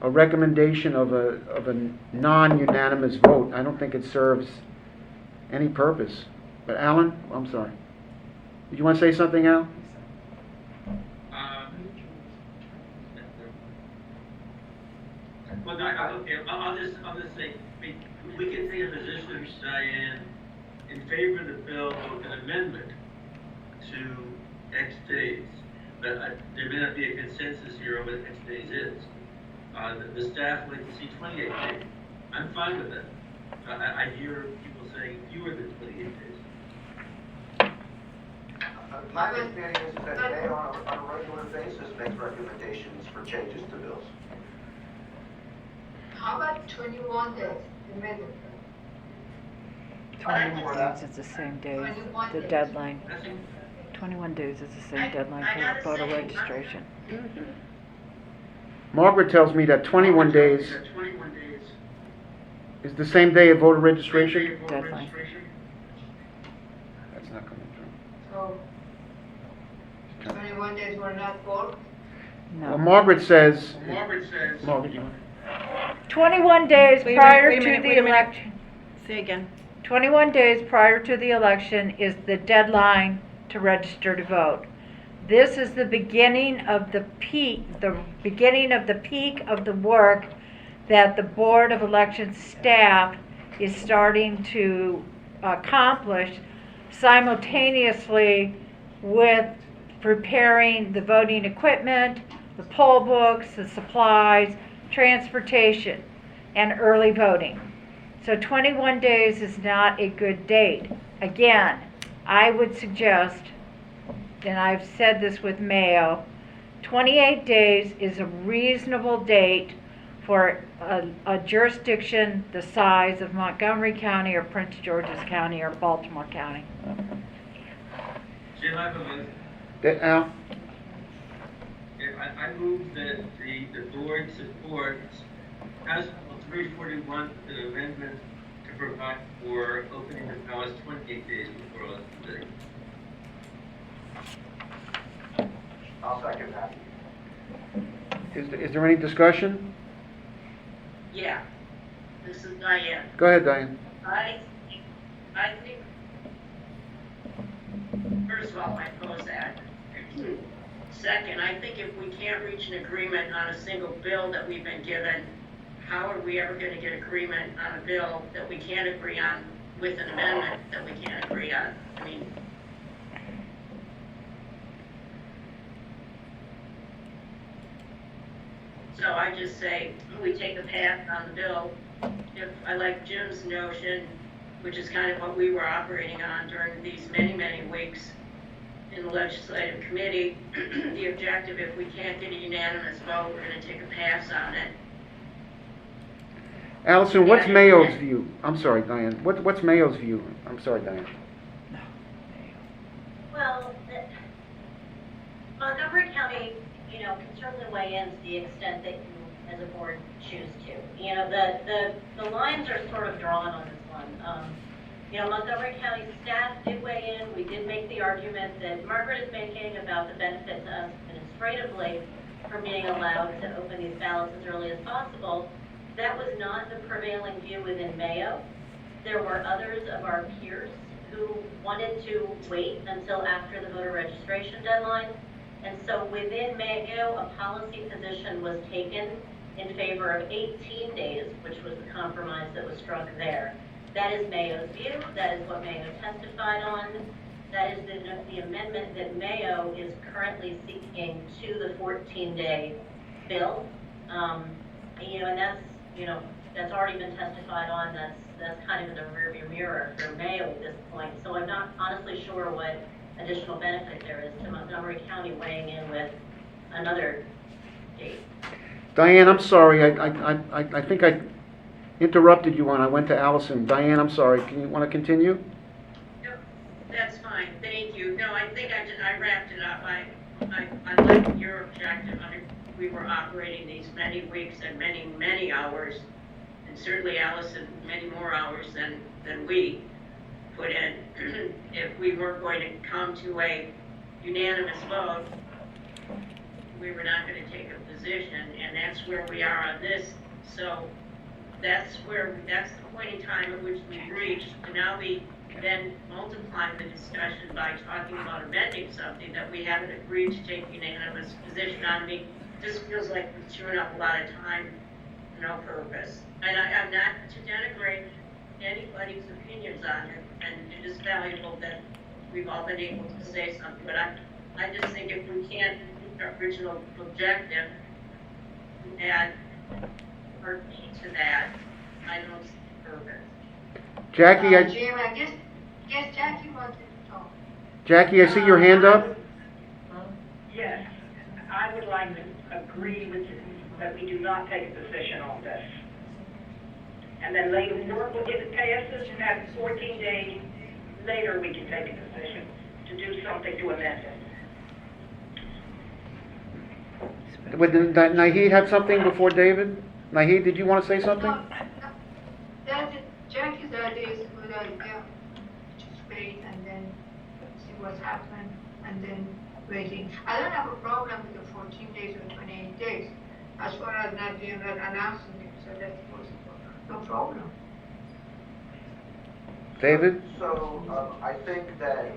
a recommendation of a non-unanimous vote. I don't think it serves any purpose. But Alan, I'm sorry. Did you want to say something, Al? Well, no, I'll just say, we can take a position, Diane, in favor of the bill with an amendment to X days. But there may not be a consensus here on what X days is. The staff would like to see 28 days. I'm fine with that. I hear people saying fewer than 28 days. My understanding is that they, on a regular basis, makes recommendations for changes to bills. How about 21 days, the middle? 21 days is the same day as 21 the days. deadline. Nothing? 21 days is the same I deadline gotta for voter say, registration. Margaret tells me that 21 days is the same day of voter registration. Deadline. That's not coming through. So 21 days were not work? Well, No. Margaret says, Margaret, you want? 21 days Wait a prior minute, to wait a the minute. election. Say again. 21 days prior to the election is the deadline to register to vote. This is the beginning of the peak of the work that the Board of Elections staff is starting to accomplish simultaneously with preparing the voting equipment, the poll books, the supplies, transportation, and early voting. So 21 days is not a good date. Again, I would suggest, and I've said this with Mayo, 28 days is a reasonable date for a jurisdiction the size of Montgomery County or Prince George's County or Baltimore County. Jim, I have a motion. Al? I move that the board supports House Bill 341, an amendment to provide for opening the ballots 28 days before election day. I'll second that. Is there any discussion? Yeah, this is Diane. Go ahead, Diane. I think, first of all, I oppose that. Second, I think if we can't reach an agreement on a single bill that we've been given, how are we ever going to get agreement on a bill that we can't agree on with an amendment that we can't agree on? I mean, so I just say we take a pass on the bill. If I like Jim's notion, which is kind of what we were operating on during these many, many weeks in the legislative committee, the objective, if we can't get a unanimous vote, we're going to take a pass on it. Allison, what's Mayo's view? I'm sorry, Diane. What's Mayo's view? I'm sorry, Diane. Well, Montgomery County, can certainly weigh in to the extent that you, as a board, choose to. The lines are sort of drawn on this one. Montgomery County staff did weigh in. We did make the argument that Margaret is making about the benefit to us administratively for being allowed to open these ballots as early as possible. That was not the prevailing view within Mayo. There were others of our peers who wanted to wait until after the voter registration deadline. And so within Mayo, a policy position was taken in favor of 18 days, which was the compromise that was struck there. That is Mayo's view. That is what Mayo testified on. That is the amendment that Mayo is currently seeking to the 14-day bill. And that's already been testified on. That's kind of in the rearview mirror for Mayo at this point. So I'm not honestly sure what additional benefit there is to Montgomery County weighing in with another date. Diane, I'm sorry, I think I interrupted you when I went to Allison. Diane, I'm sorry, want to continue? No, that's fine, thank you. No, I think I wrapped it up. I like your objective. We were operating these many weeks and many, many hours, and certainly Allison, many more hours than we put in. If we weren't going to come to a unanimous vote, we were not going to take a position, and that's where we are on this. So that's the point in time at which we've reached. And now we then multiply the discussion by talking about amending something that we haven't agreed to take unanimous position on. I mean, this feels like we've chewed up a lot of time for no purpose. And I'm not to denigrate anybody's opinions on it, and it is valuable that we've all been able to say something. But I just think if we can't meet our original objective and add our key to that, I don't see the purpose. Jackie, Jim, I guess Jackie wanted to talk. Jackie, I see your hand up. Yes, I would like to agree with you that we do not take a position on this. And then later, if it passes and after 14 days, later we can take a position to do something to amend it. Would Naheed have something before David? Naheed, did you want to say something? Jackie's idea is a good idea. Just wait and then see what's happening and then waiting. I don't have a problem with the 14 days or 28 days as far as not doing that announcing it, so that's possible. No problem. David? So, I think that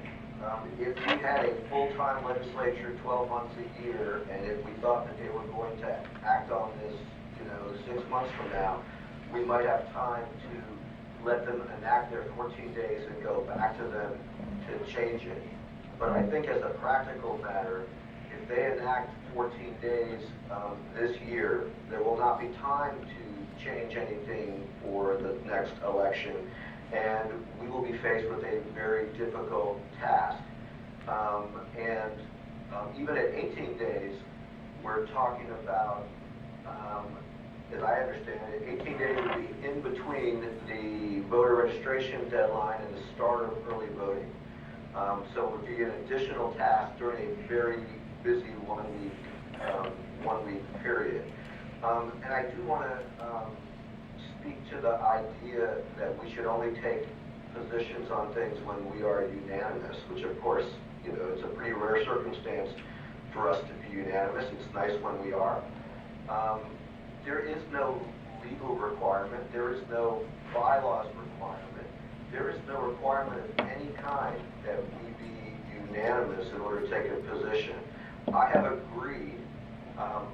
if we had a full-time legislature 12 months a year, and if we thought that they were going to act on this, 6 months from now, we might have time to let them enact their 14 days and go back to them to change it. But I think as a practical matter, if they enact 14 days this year, there will not be time to change anything for the next election, and we will be faced with a very difficult task. Even at 18 days, we're talking about, as I understand it, 18 days would be in between the voter registration deadline and the start of early voting. So it would be an additional task during a very busy one-week period. And I do want to speak to the idea that we should only take positions on things when we are unanimous, which of course, it's a pretty rare circumstance for us to be unanimous. It's nice when we are. There is no legal requirement. There is no bylaws requirement. There is no requirement of any kind that we be unanimous in order to take a position. I have agreed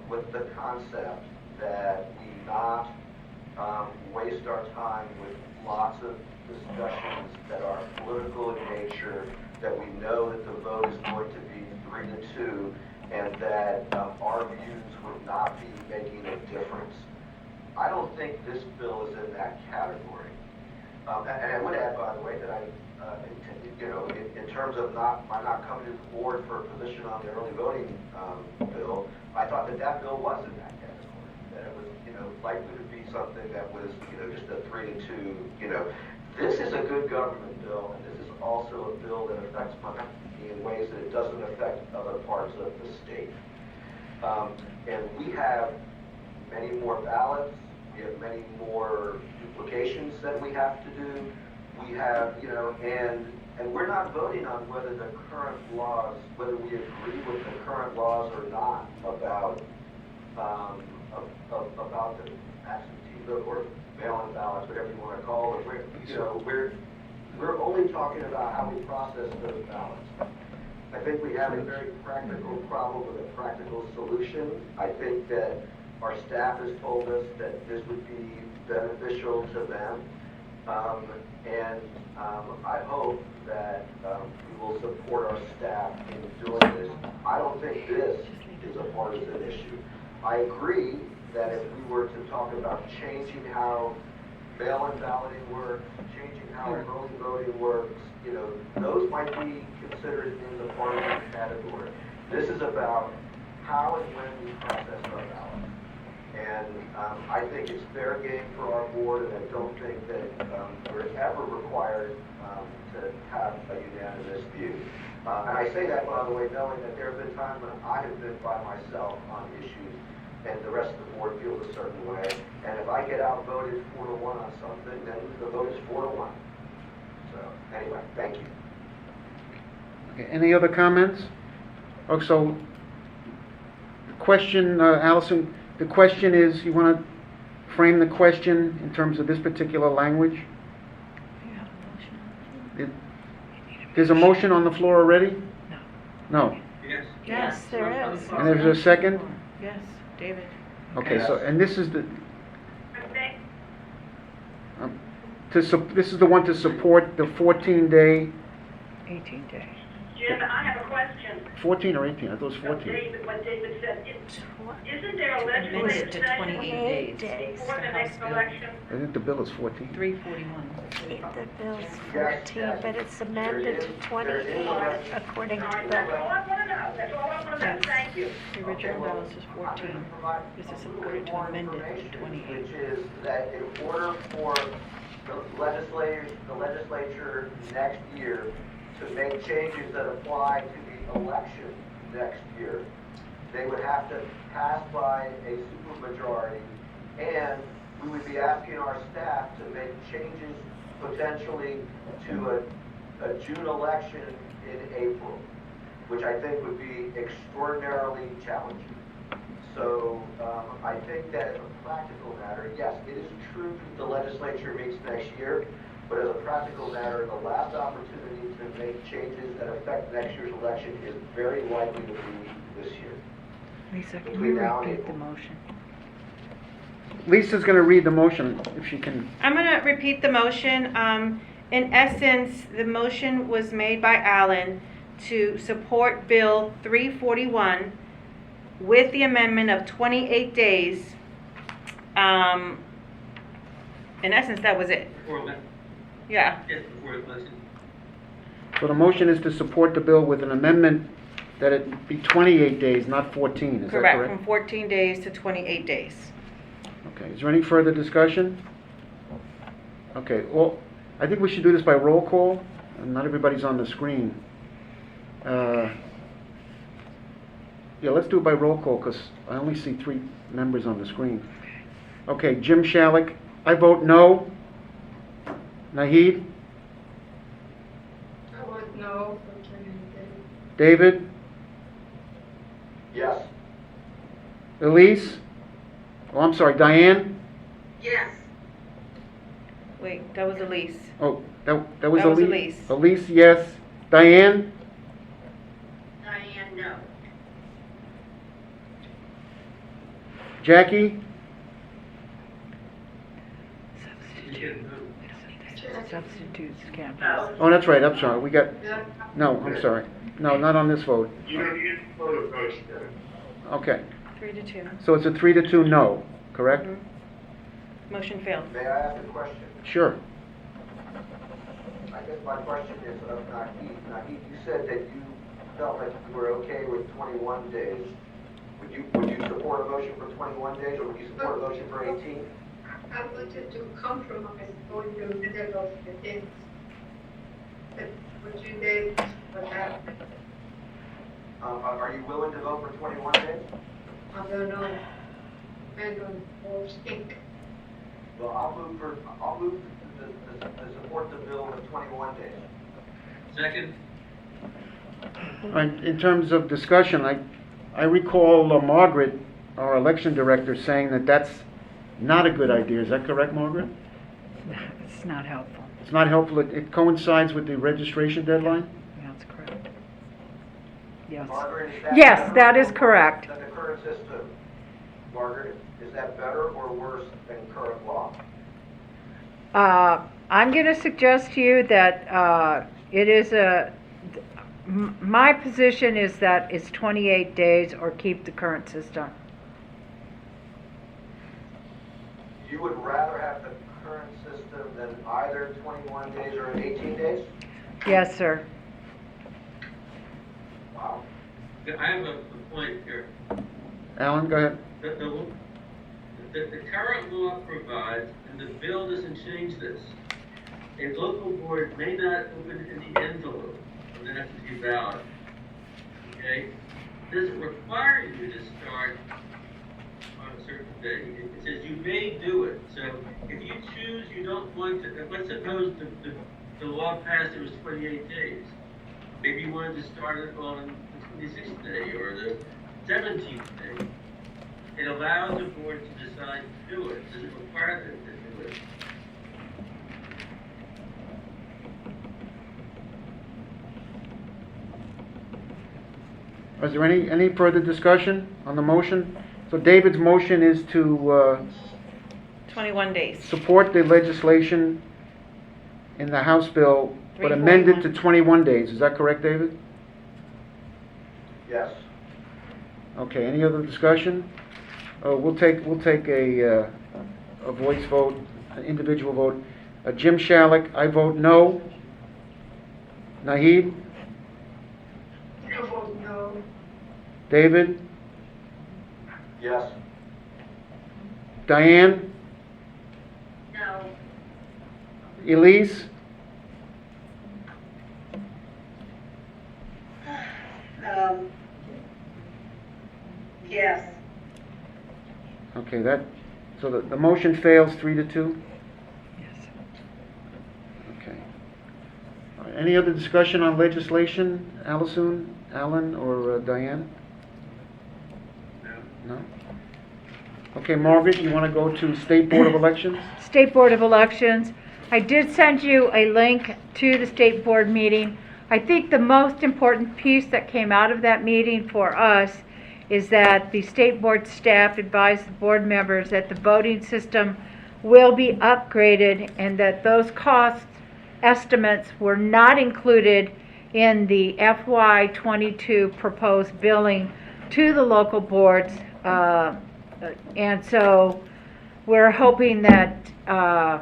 with the concept that we not waste our time with lots of discussions that are political in nature, that we know that the vote is going to be 3-2, and that our views would not be making a difference. I don't think this bill is in that category. And I would add, by the way, that in terms of my not coming to the board for a position on the early voting bill, I thought that bill was in that category. That it was, likely to be something that was, just a 3-2. This is a good government bill, and this is also a bill that affects money in ways that it doesn't affect other parts of the state. And we have many more ballots. We have many more duplications that we have to do. We have, and we're not voting on whether the current laws, whether we agree with the current laws or not about the absentee vote or mail-in ballots, whatever you want to call it. we're only talking about how we process those ballots. I think we have a very practical problem with a practical solution. I think that our staff has told us that this would be beneficial to them. I hope that we will support our staff in doing this. I don't think this is a partisan issue. I agree that if we were to talk about changing how mail-in balloting works, changing how early voting works, you know, those might be considered in the partisan category. This is about how and when we process our ballots. And I think it's fair game for our board, and I don't think that we're ever required to have a unanimous view. And I say that, by the way, knowing that there have been times when I have been by myself on issues, and the rest of the board feels a certain way. And if I get outvoted 4-1 on something, then the vote is 4-1. So anyway, thank you. Okay, any other comments? Oh, so, the question, Allison, the question is, you want to frame the question in terms of this particular language? There's a motion on the floor already? No. Yes. Yes, there is. And there's a second? Yes, David. Okay, so, and this is the, Okay. this is the one to support the 14-day, 18 days. Jim, I have a question. 14 or 18? I thought it was 14. David, what David said, isn't there a Amended legislative to session 28 days. before the next election? I think the bill is 14. 341. The bill's Yes, 14, but it's amended to 28 according to That's the, all I want to know, that's all I want to know, thank you. The original balance was 14. This is supported to amend it to 28. Which is that in order for the legislature next year to make changes that apply to the election next year, they would have to pass by a supermajority, and we would be asking our staff to make changes potentially to a June election in April, which I think would be extraordinarily challenging. So I think that as a practical matter, yes, it is true that the legislature meets next year, but as a practical matter, the last opportunity to make changes that affect next year's election is very likely to be this year. Lisa, can Between you now and repeat the April. motion? Lisa's going to read the motion, if she can. I'm going to repeat the motion. In essence, the motion was made by Alan to support Bill 341 with the amendment of 28 days. In essence, that was it. Before election. Yeah. Yes, before election. So the motion is to support the bill with an amendment that it be 28 days, not 14, is that Correct, correct? from 14 days to 28 days. Okay, is there any further discussion? Okay, well, I think we should do this by roll call, and not everybody's on the screen. Yeah, let's do it by roll call, because I only see 3 members on the screen. Okay, Jim Shalik, I vote no. Naheed? I vote no for 28 days. David? Yes. Elise? Oh, I'm sorry, Diane? Yes. Wait, that was Elise. Oh, that was That was Elise. Elise. Elise, yes. Diane? Diane, no. Jackie? You can't vote. Substitutes can't. No. Oh, that's right, I'm sorry, we got, Yeah, no, I'm sorry. No, not on this vote. You don't need to vote a vote, Okay, 3-2. so it's a 3-2 no, correct? Mhm. Motion failed. May I ask a question? Sure. I guess my question is of Naheed. Naheed, you said that you felt like you were okay with 21 days. Would you support a motion for 21 days, or would you support a motion for 18? I wanted to compromise on the middle of the days. But for 2 days, what happened? Are you willing to vote for 21 days? I don't know. I don't think. Well, I'll move to support the bill with 21 days. Second? In terms of discussion, I recall Margaret, our election director, saying that that's not a good idea. Is that correct, Margaret? It's not helpful. It's not helpful. It coincides with the registration deadline? That's correct. Yes. Margaret, is that Yes, better that or is worse correct. Than the current system? Margaret, is that better or worse than current law? I'm going to suggest to you that it is my position is that it's 28 days or keep the current system. You would rather have the current system than either 21 days or 18 days? Yes, sir. Wow. I have a point here. Alan, go ahead. The current law provides, and the bill doesn't change this, a local board may not open any envelope of an absentee ballot. Okay? It doesn't require you to start on a certain day. It says you may do it. So if you choose you don't want to, let's suppose the law passed, it was 28 days. Maybe you wanted to start it on the 26th day or the 17th day. It allows the board to decide to do it. Does it require them to do it? Is there any further discussion on the motion? So David's motion is to 21 days. support the legislation in the House bill, but amend it to 21 days. Is that correct, David? Yes. Okay, any other discussion? We'll take a voice vote, an individual vote. Jim Shalick, I vote no. Naheed? I vote no. David? Yes. Diane? No. Elise? Yes. Okay, so the motion fails 3-2? Yes. Okay. All right, any other discussion on legislation, Allison, Alan, or Diane? No? Okay, Margaret, you want to go to State Board of Elections? State Board of Elections. I did send you a link to the State Board meeting. I think the most important piece that came out of that meeting for us is that the State Board staff advised the board members that the voting system will be upgraded and that those cost estimates were not included in the FY22 proposed billing to the local boards. And so we're hoping that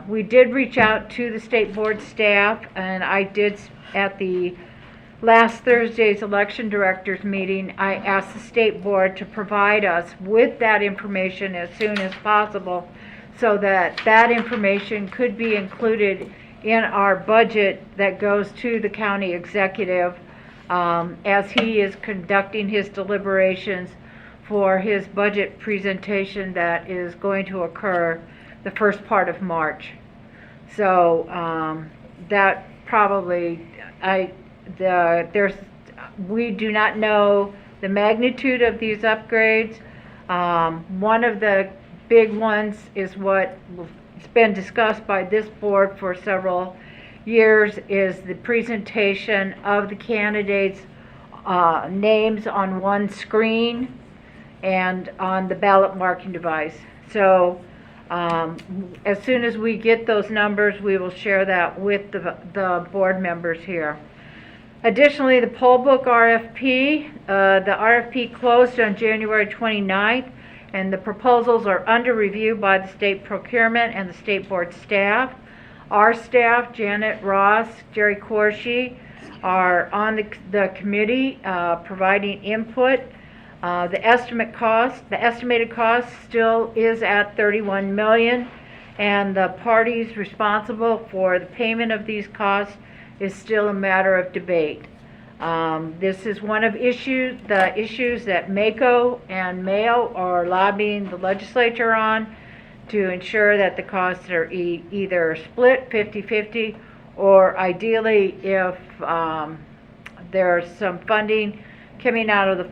we did reach out to the State Board staff, and I did at the last Thursday's election directors meeting, I asked the State Board to provide us with that information as soon as possible so that that information could be included in our budget that goes to the county executive as he is conducting his deliberations for his budget presentation that is going to occur the first part of March. So that probably, we do not know the magnitude of these upgrades. One of the big ones is what's been discussed by this board for several years is the presentation of the candidates' names on one screen and on the ballot marking device. So as soon as we get those numbers, we will share that with the board members here. Additionally, the poll book RFP, the RFP closed on January 29th, and the proposals are under review by the state procurement and the state board staff. Our staff, Janet Ross, Jerry Corshi, are on the committee providing input. The estimated cost still is at $31 million, and the parties responsible for the payment of these costs is still a matter of debate. This is one of the issues that MACO and Mayo are lobbying the legislature on to ensure that the costs are either split 50-50 or ideally if there's some funding coming out of the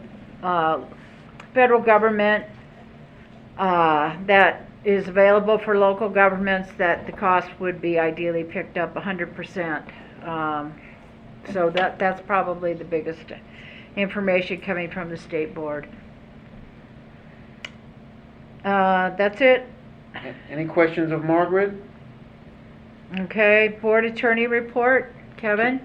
federal government that is available for local governments, that the cost would be ideally picked up 100%. So that's probably the biggest information coming from the state board. That's it. Any questions of Margaret? Okay, board attorney report, Kevin?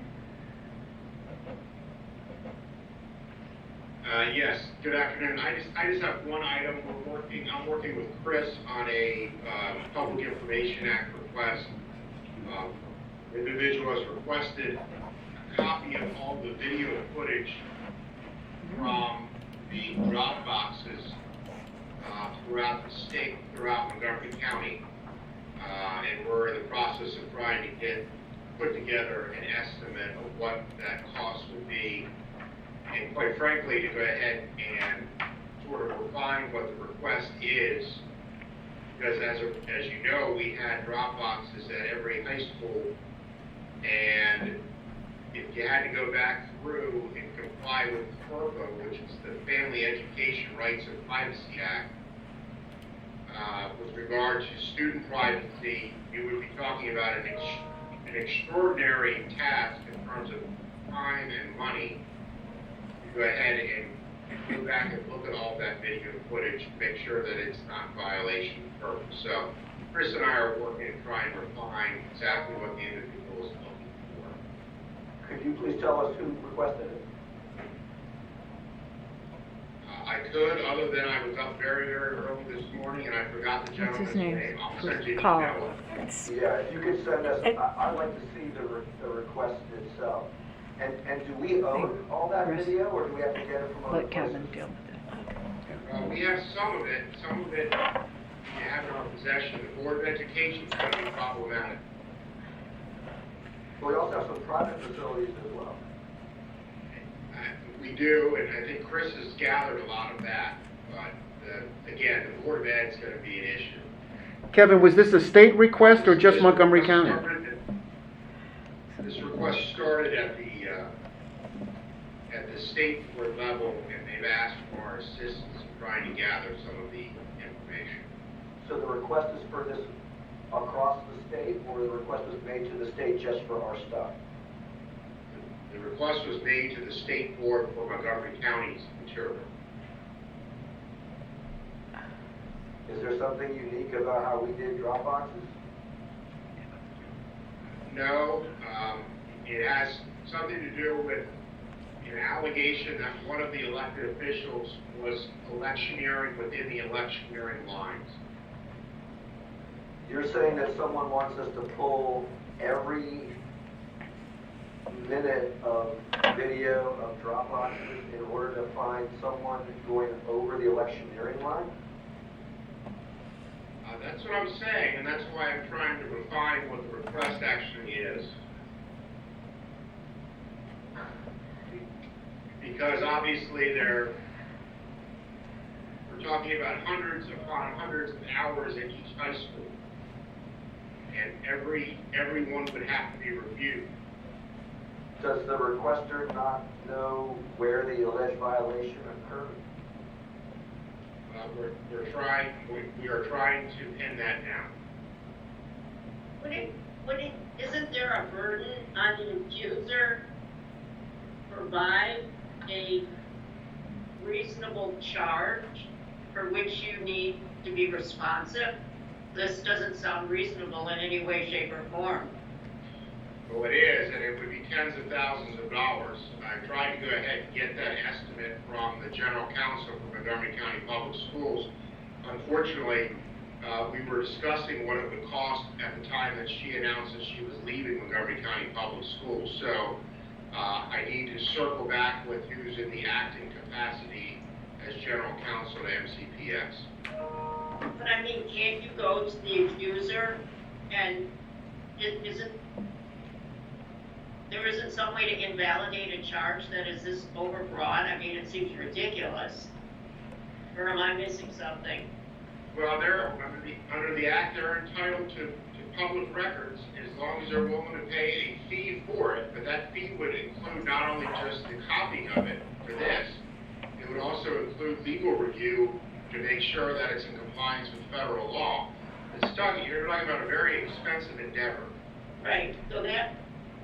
Yes, good afternoon. I just have one item. I'm working with Chris on a Public Information Act request. The individual has requested a copy of all the video footage from the drop boxes throughout the state, throughout Montgomery County. And we're in the process of trying to put together an estimate of what that cost would be. And quite frankly, to go ahead and sort of refine what the request is, because as you know, we had drop boxes at every high school, and if you had to go back through and comply with FERPA, which is the Family Education Rights and Privacy Act, with regard to student privacy, you would be talking about an extraordinary task in terms of time and money. Go ahead and go back and look at all that video footage to make sure that it's not in violation of purpose. So Chris and I are working to try and refine exactly what the individual is looking for. Could you please tell us who requested it? I could, other than I was up very, very early this morning and I forgot the gentleman's name. I'll send you an Call. email. Yeah, if you could send us, I'd like to see the request itself. And do we own all that video, or do we have to get it from other Let Kevin places? deal with it. We have some of it. Some of it we have in our possession. The Board of Education is going to be problematic. But we also have some private facilities as well. We do, and I think Chris has gathered a lot of that, but again, the Board of Ed is going to be an issue. Kevin, was this a state request or just Montgomery County? This request started at the state board level, and they've asked for our assistance in trying to gather some of the information. So the request is for this across the state, or the request was made to the state just for our stuff? The request was made to the state board for Montgomery County's material. Is there something unique about how we did drop boxes? No, it has something to do with an allegation that one of the elected officials was electioneering within the electioneering lines. You're saying that someone wants us to pull every minute of video of drop boxes in order to find someone going over the electioneering line? That's what I'm saying, and that's why I'm trying to refine what the request actually is. Because obviously we're talking about hundreds upon hundreds of hours at each high school. And everyone would have to be reviewed. Does the requester not know where the alleged violation occurred? We are trying to pin that down. Isn't there a burden on the accuser to provide a reasonable charge for which you need to be responsive? This doesn't sound reasonable in any way, shape, or form. Well, it is, and it would be tens of thousands of dollars. I tried to go ahead and get that estimate from the general counsel for Montgomery County Public Schools. Unfortunately, we were discussing what it would cost at the time that she announced that she was leaving Montgomery County Public Schools. So I need to circle back with who's in the acting capacity as general counsel to MCPS. But I mean, can't you go to the accuser and there isn't some way to invalidate a charge that is this overbroad? I mean, it seems ridiculous. Or am I missing something? Well, under the act, they're entitled to public records as long as they're willing to pay a fee for it. But that fee would include not only just the copying of it for this, it would also include legal review to make sure that it's in compliance with federal law. You're talking about a very expensive endeavor. Right, so that,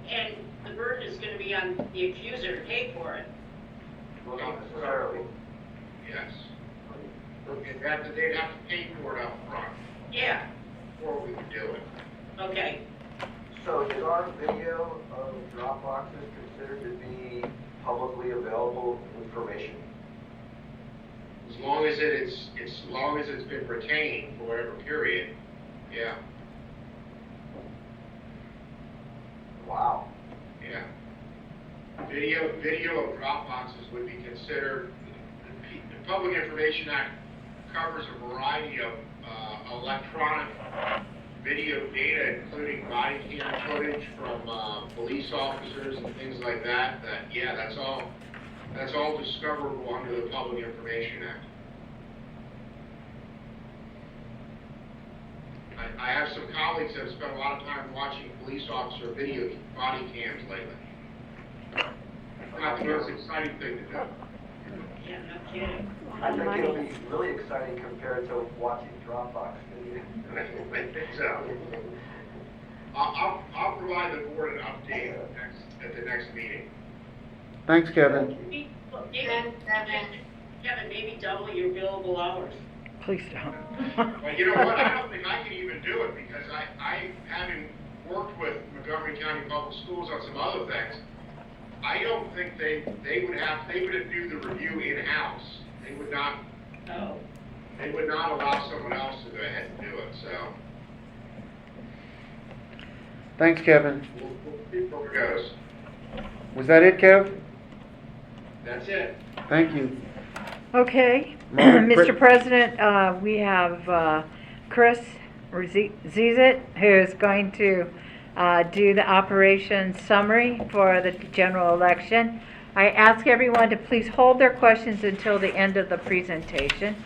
and the burden is gonna be on the accuser to pay for it. Well, not necessarily. Yes. They'd have to pay for it up front Yeah, before we would do it. okay. So is our video of drop boxes considered to be publicly available information? As long as it's been retained for whatever period, yeah, Wow. yeah. Video of drop boxes would be considered, the Public Information Act covers a variety of electronic video data, including body cam footage from police officers and things like that, yeah, that's all discoverable under the Public Information Act. I have some colleagues that have spent a lot of time watching police officer video body cams lately. Not the most exciting thing to do. Yeah, no kidding. I think it'll be really exciting compared to watching Dropbox video. So, I'll provide the board an update at the next meeting. Thanks, Kevin. Maybe, Kevin, maybe double your billable hours. Please don't. Well, you know what, I don't think I can even do it, because I having worked with Montgomery County Public Schools on some other things, I don't think they would do the review in-house. They would not allow someone else to go ahead and do it, so Thanks, Kevin. we'll see where it goes. Was that it, Kev? That's it. Thank you. Okay, Margaret, Mr. President, we have Chris Zizit, who is going to do the operation summary for the general election. I ask everyone to please hold their questions until the end of the presentation.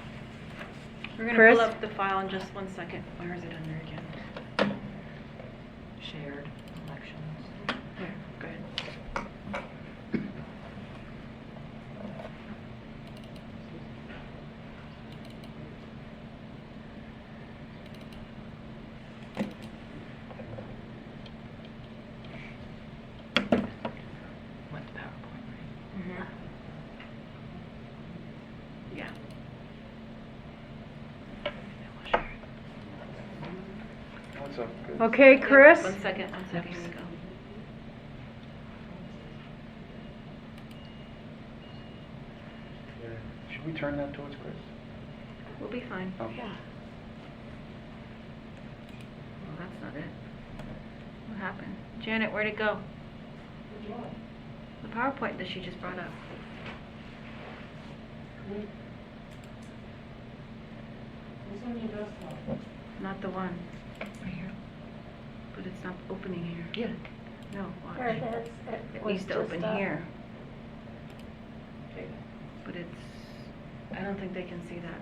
We're gonna Chris? pull up the file in just 1 second. Where is it under again? Shared elections. There, go ahead. Went to PowerPoint, right? Yeah. What's up? Good. Okay, Chris? 1 second, 1 second, here we go. Should we turn that towards Chris? We'll be fine. Oh. Well, that's not it. What happened? Janet, where'd it go? The PowerPoint that she just brought up. Not the one. Right here. But it's not opening here. Yeah. No, watch. There it is. It was needs to just open up. here. But it's, I don't think they can see that.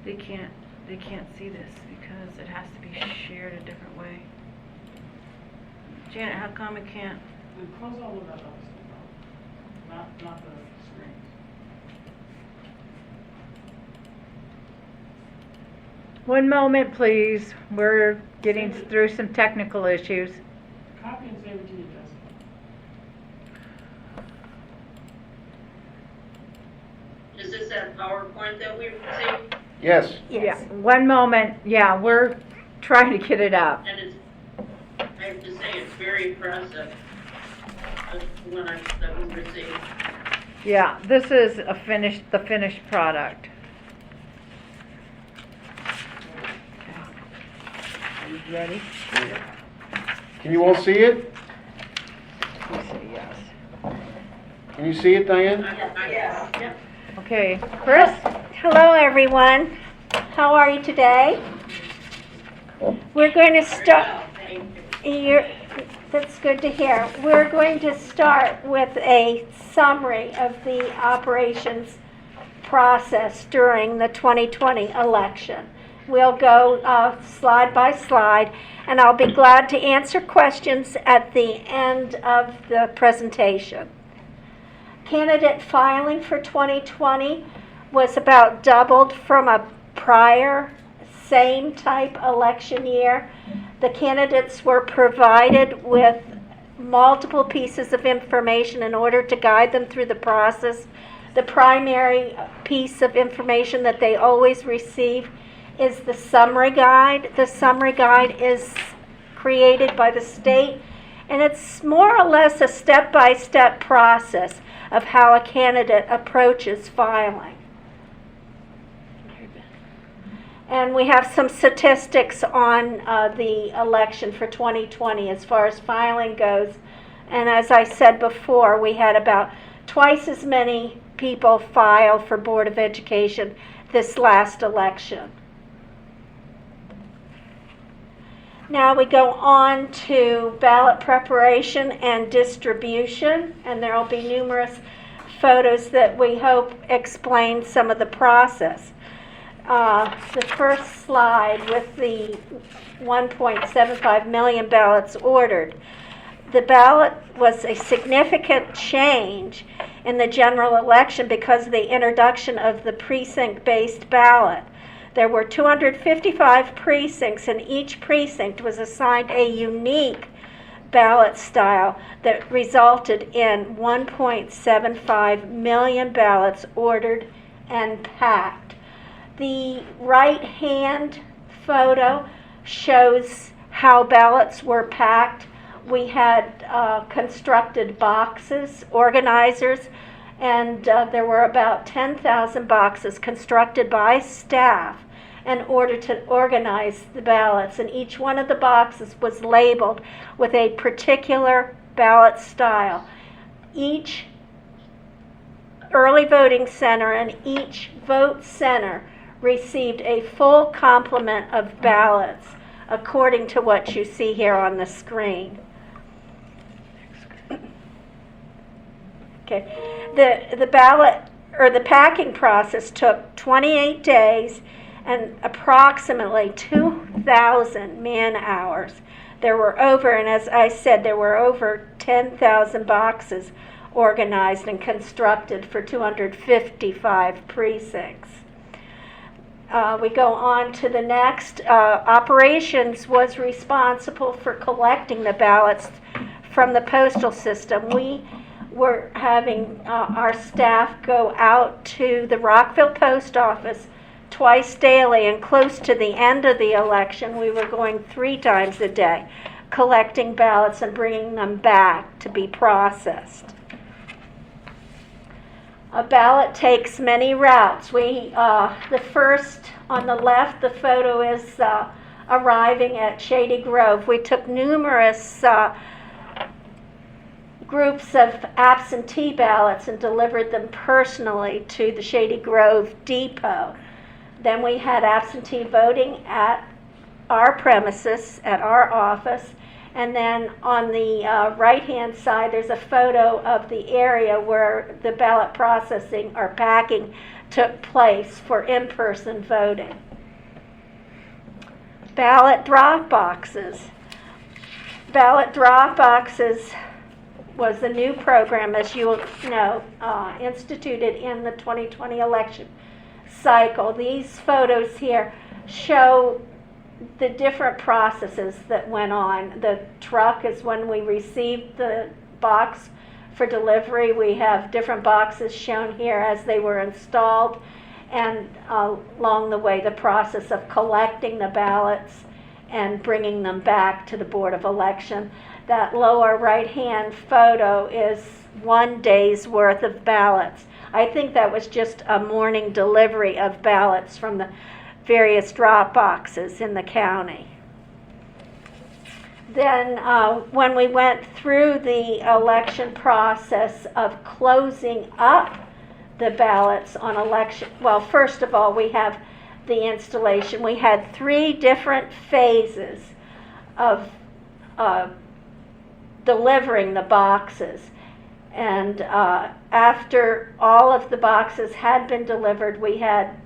They can't see this because it has to be shared a different way. Janet, how come it can't? Close all of that other stuff out. Not the screens. One moment, please. We're getting through some technical issues. Copy and save it to your desktop. Is this that PowerPoint that we received? Yes. Yeah, one moment. Yeah, we're trying to get it up. And it's, I have to say, it's very impressive, the one that we received. Yeah, this is the finished product. Are you ready? Can you all see it? You say yes. Can you see it, Diane? Yes. Yep. Okay, Chris? Hello, everyone. How are you today? We're going to start. That's good to hear. We're going to start with a summary of the operations process during the 2020 election. we'll go slide by slide, and I'll be glad to answer questions at the end of the presentation. Candidate filing for 2020 was about doubled from a prior same type election year. The candidates were provided with multiple pieces of information in order to guide them through the process. The primary piece of information that they always receive is the summary guide. The summary guide is created by the state, and it's more or less a step-by-step process of how a candidate approaches filing. And we have some statistics on the election for 2020 as far as filing goes. And as I said before, we had about twice as many people file for Board of Education this last election. Now we go on to ballot preparation and distribution, and there will be numerous photos that we hope explain some of the process. The first slide with the 1.75 million ballots ordered. The ballot was a significant change in the general election because of the introduction of the precinct-based ballot. There were 255 precincts, and each precinct was assigned a unique ballot style that resulted in 1.75 million ballots ordered and packed. The right-hand photo shows how ballots were packed. We had constructed boxes, organizers, and there were about 10,000 boxes constructed by staff in order to organize the ballots. And each one of the boxes was labeled with a particular ballot style. Each early voting center and each vote center received a full complement of ballots according to what you see here on the screen. Okay. The ballot or the packing process took 28 days and approximately 2,000 man-hours. There were over, and as I said, there were over 10,000 boxes organized and constructed for 255 precincts. We go on to the next. Operations was responsible for collecting the ballots from the postal system. We were having our staff go out to the Rockville post office twice daily, and close to the end of the election, we were going 3 times a day, collecting ballots and bringing them back to be processed. A ballot takes many routes. The first on the left, the photo is arriving at Shady Grove. We took numerous groups of absentee ballots and delivered them personally to the Shady Grove depot. Then we had absentee voting at our premises, at our office. And then on the right-hand side, there's a photo of the area where the ballot processing or packing took place for in-person voting. Ballot drop boxes. Ballot drop boxes was a new program, as you know, instituted in the 2020 election cycle. These photos here show the different processes that went on. The truck is when we received the box for delivery. We have different boxes shown here as they were installed, and along the way the process of collecting the ballots and bringing them back to the Board of Election. That lower right-hand photo is 1 day's worth of ballots. I think that was just a morning delivery of ballots from the various drop boxes in the county. Then when we went through the election process of closing up the ballots on election, well, first of all, we have the installation. We had 3 different phases of delivering the boxes. And after all of the boxes had been delivered, we had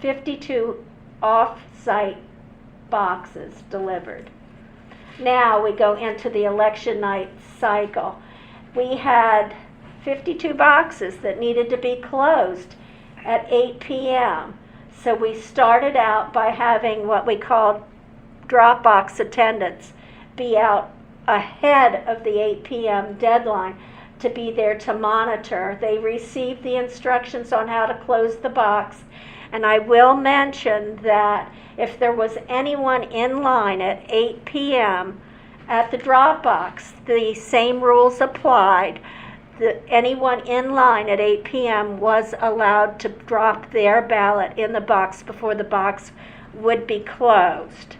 52 off-site boxes delivered. Now we go into the election night cycle. We had 52 boxes that needed to be closed at 8 p.m. So we started out by having what we called drop box attendants be out ahead of the 8 p.m. deadline to be there to monitor. They received the instructions on how to close the box. And I will mention that if there was anyone in line at 8 p.m. at the drop box, the same rules applied. Anyone in line at 8 p.m. was allowed to drop their ballot in the box before the box would be closed.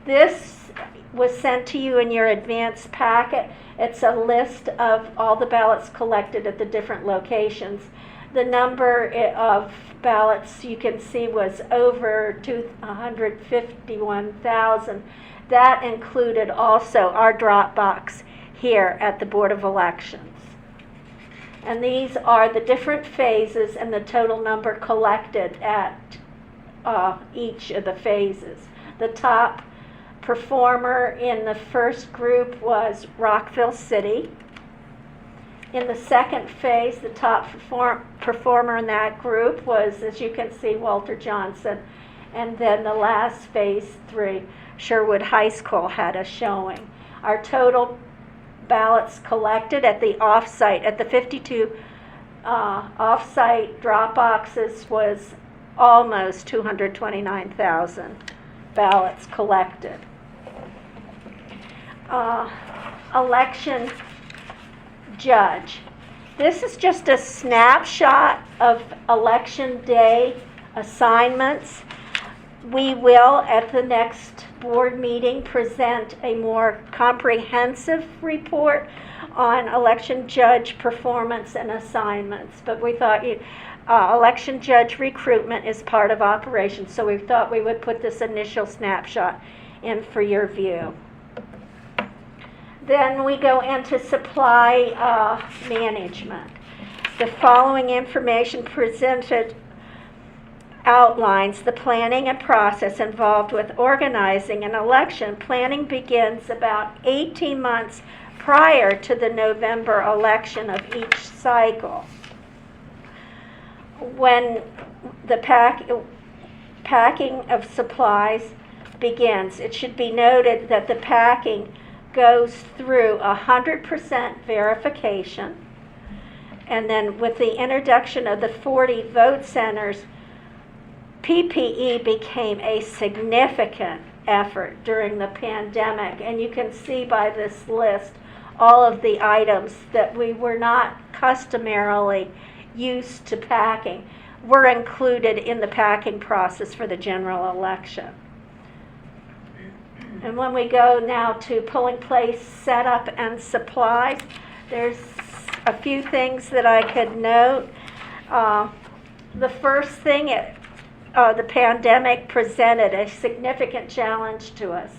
This was sent to you in your advance packet. It's a list of all the ballots collected at the different locations. The number of ballots you can see was over 251,000. That included also our drop box here at the Board of Elections. And these are the different phases and the total number collected at each of the phases. The top performer in the first group was Rockville City. In the second phase, the top performer in that group was, as you can see, Walter Johnson. And then the last phase 3, Sherwood High School had a showing. Our total ballots collected at the off-site, at the 52 off-site drop boxes, was almost 229,000 ballots collected. Election judge. This is just a snapshot of election day assignments. We will, at the next board meeting, present a more comprehensive report on election judge performance and assignments. But we thought election judge recruitment is part of operations, so we thought we would put this initial snapshot in for your view. Then we go into supply management. The following information presented outlines the planning and process involved with organizing an election. Planning begins about 18 months prior to the November election of each cycle. When the packing of supplies begins, it should be noted that the packing goes through 100% verification, and then with the introduction of the 40 vote centers, PPE became a significant effort during the pandemic, and you can see by this list all of the items that we were not customarily used to packing were included in the packing process for the general election. And when we go now to polling place setup and supplies, there's a few things that I could note. The first thing, the pandemic presented a significant challenge to us.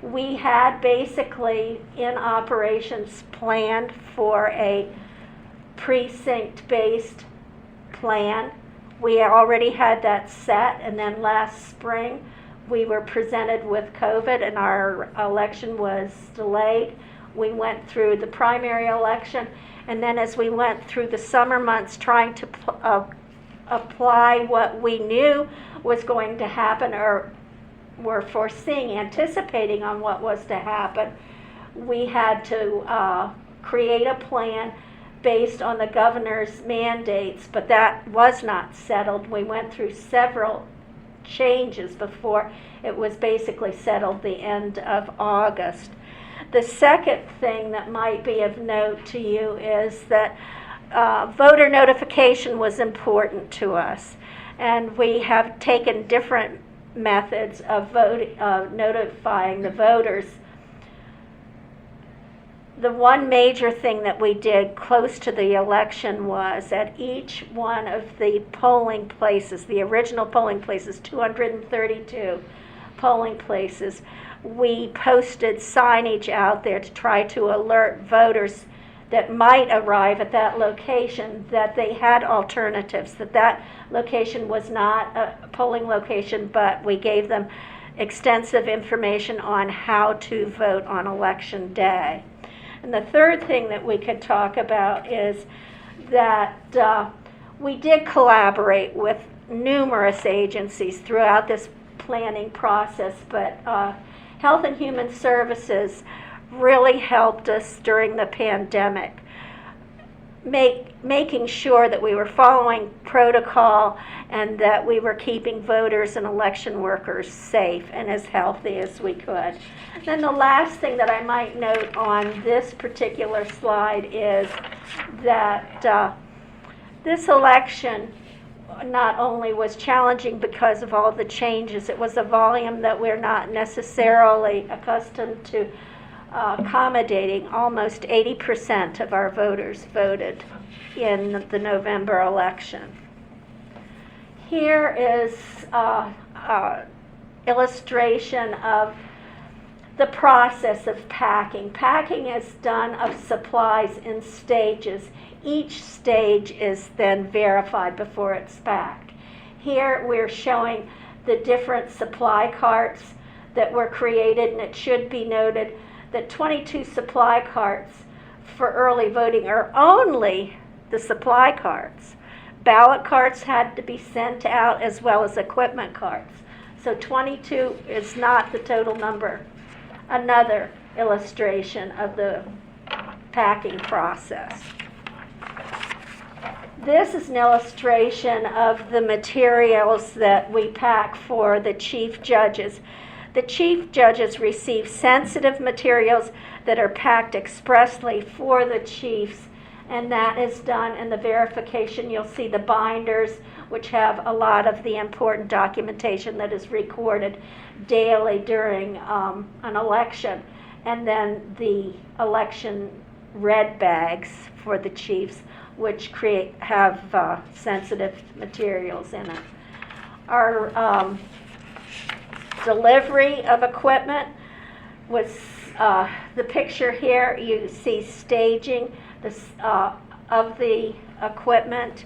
We had basically in operations planned for a precinct-based plan. We already had that set, and then last spring we were presented with COVID and our election was delayed. We went through the primary election, and then as we went through the summer months trying to apply what we knew was going to happen or were foreseeing, anticipating on what was to happen, we had to create a plan based on the governor's mandates, but that was not settled. We went through several changes before it was basically settled the end of August. The second thing that might be of note to you is that voter notification was important to us, and we have taken different methods of notifying the voters. The one major thing that we did close to the election was at each one of the polling places, the original polling places, 232 polling places, we posted signage out there to try to alert voters that might arrive at that location, that they had alternatives, that location was not a polling location, but we gave them extensive information on how to vote on election day. And the third thing that we could talk about is that we did collaborate with numerous agencies throughout this planning process, but Health and Human Services really helped us during the pandemic, making sure that we were following protocol and that we were keeping voters and election workers safe and as healthy as we could. Then the last thing that I might note on this particular slide is that this election not only was challenging because of all the changes, it was a volume that we're not necessarily accustomed to accommodating. Almost 80% of our voters voted in the November election. Here is an illustration of the process of packing. Packing is done of supplies in stages. Each stage is then verified before it's packed. Here we're showing the different supply carts that were created, and it should be noted that 22 supply carts for early voting are only the supply carts. Ballot carts had to be sent out as well as equipment carts. So 22 is not the total number. Another illustration of the packing process. This is an illustration of the materials that we pack for the chief judges. The chief judges receive sensitive materials that are packed expressly for the chiefs, and that is done in the verification. You'll see the binders, which have a lot of the important documentation that is recorded daily during an election, and then the election red bags for the chiefs, which have sensitive materials in it. Our delivery of equipment was the picture here. You see staging of the equipment.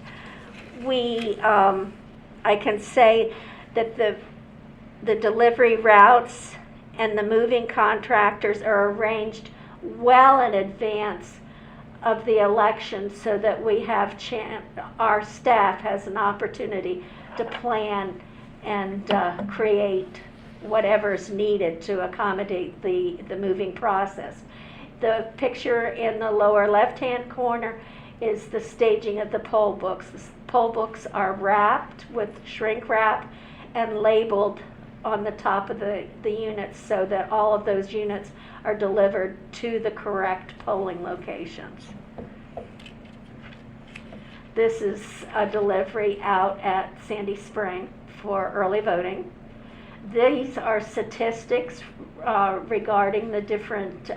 I can say that the delivery routes and the moving contractors are arranged well in advance of the election so that we have our staff has an opportunity to plan and create whatever's needed to accommodate the moving process. The picture in the lower left-hand corner is the staging of the poll books. The poll books are wrapped with shrink wrap and labeled on the top of the units so that all of those units are delivered to the correct polling locations. This is a delivery out at Sandy Spring for early voting. These are statistics regarding the different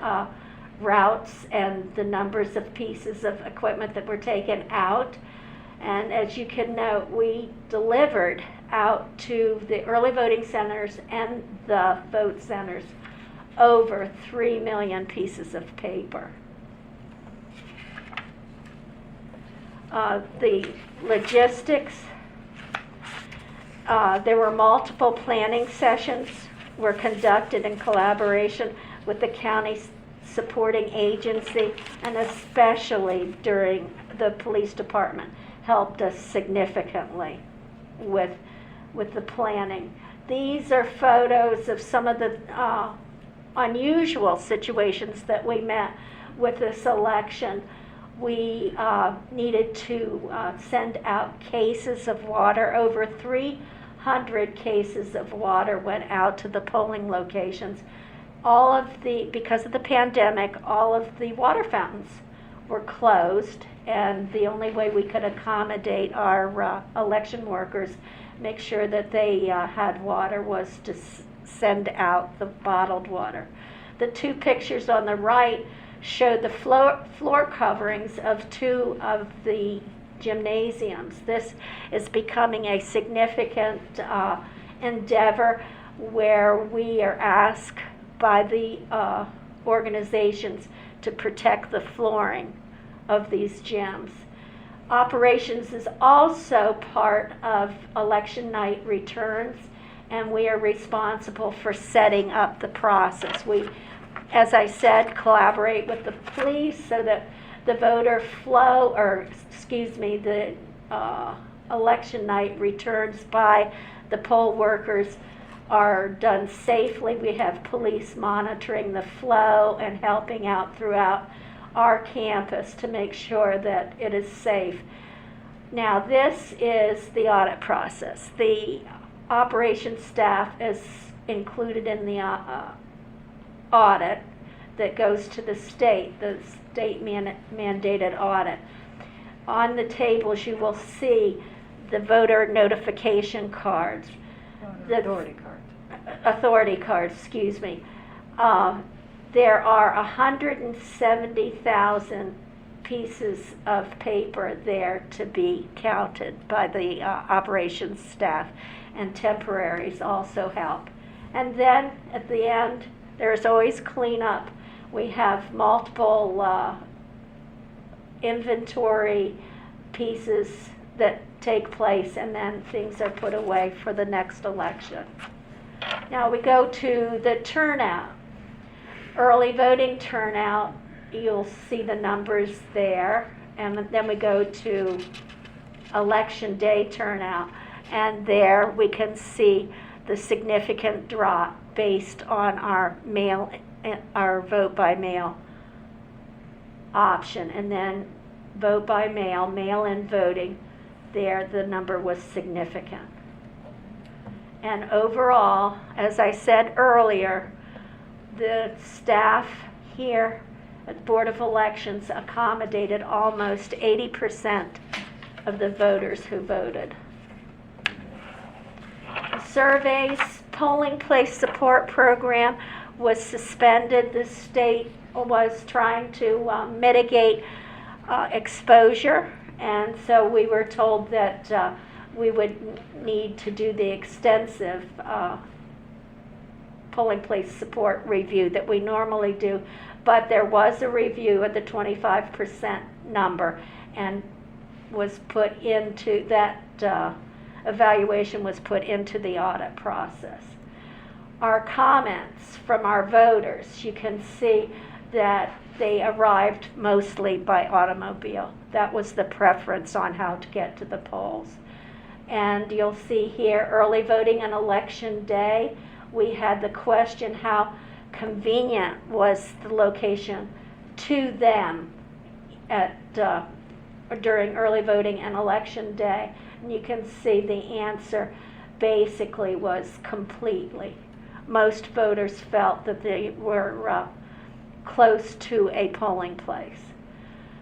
routes and the numbers of pieces of equipment that were taken out. And as you can note, we delivered out to the early voting centers and the vote centers over 3 million pieces of paper. The logistics, there were multiple planning sessions were conducted in collaboration with the county supporting agency, and especially during the police department helped us significantly with the planning. These are photos of some of the unusual situations that we met with this election. We needed to send out cases of water. Over 300 cases of water went out to the polling locations. Because of the pandemic, all of the water fountains were closed, and the only way we could accommodate our election workers, make sure that they had water, was to send out the bottled water. The two pictures on the right show the floor coverings of 2 of the gymnasiums. This is becoming a significant endeavor where we are asked by the organizations to protect the flooring of these gyms. Operations is also part of election night returns, and we are responsible for setting up the process. We, as I said, collaborate with the police so that the voter flow, the election night returns by the poll workers are done safely. We have police monitoring the flow and helping out throughout our campus to make sure that it is safe. Now, this is the audit process. The operations staff is included in the audit that goes to the state mandated audit. On the tables, you will see the voter notification cards. Authority cards, excuse me. There are 170,000 pieces of paper there to be counted by the operations staff, and temporaries also help. And then at the end, there's always cleanup. We have multiple inventory pieces that take place, and then things are put away for the next election. Now we go to the turnout. Early voting turnout, you'll see the numbers there, and then we go to election day turnout, and there we can see the significant drop based on our vote by mail option, and then vote by mail, mail-in voting, there the number was significant. And overall, as I said earlier, the staff here at Board of Elections accommodated almost 80% of the voters who voted. Surveys, polling place support program was suspended. The state was trying to mitigate exposure, and so we were told that we would need to do the extensive polling place support review that we normally do, but there was a review at the 25% number, and was put into that evaluation was put into the audit process. Our comments from our voters, you can see that they arrived mostly by automobile. That was the preference on how to get to the polls. And you'll see here, early voting on election day, we had the question, how convenient was the location to them at during early voting and election day? And you can see the answer basically was completely. Most voters felt that they were close to a polling place.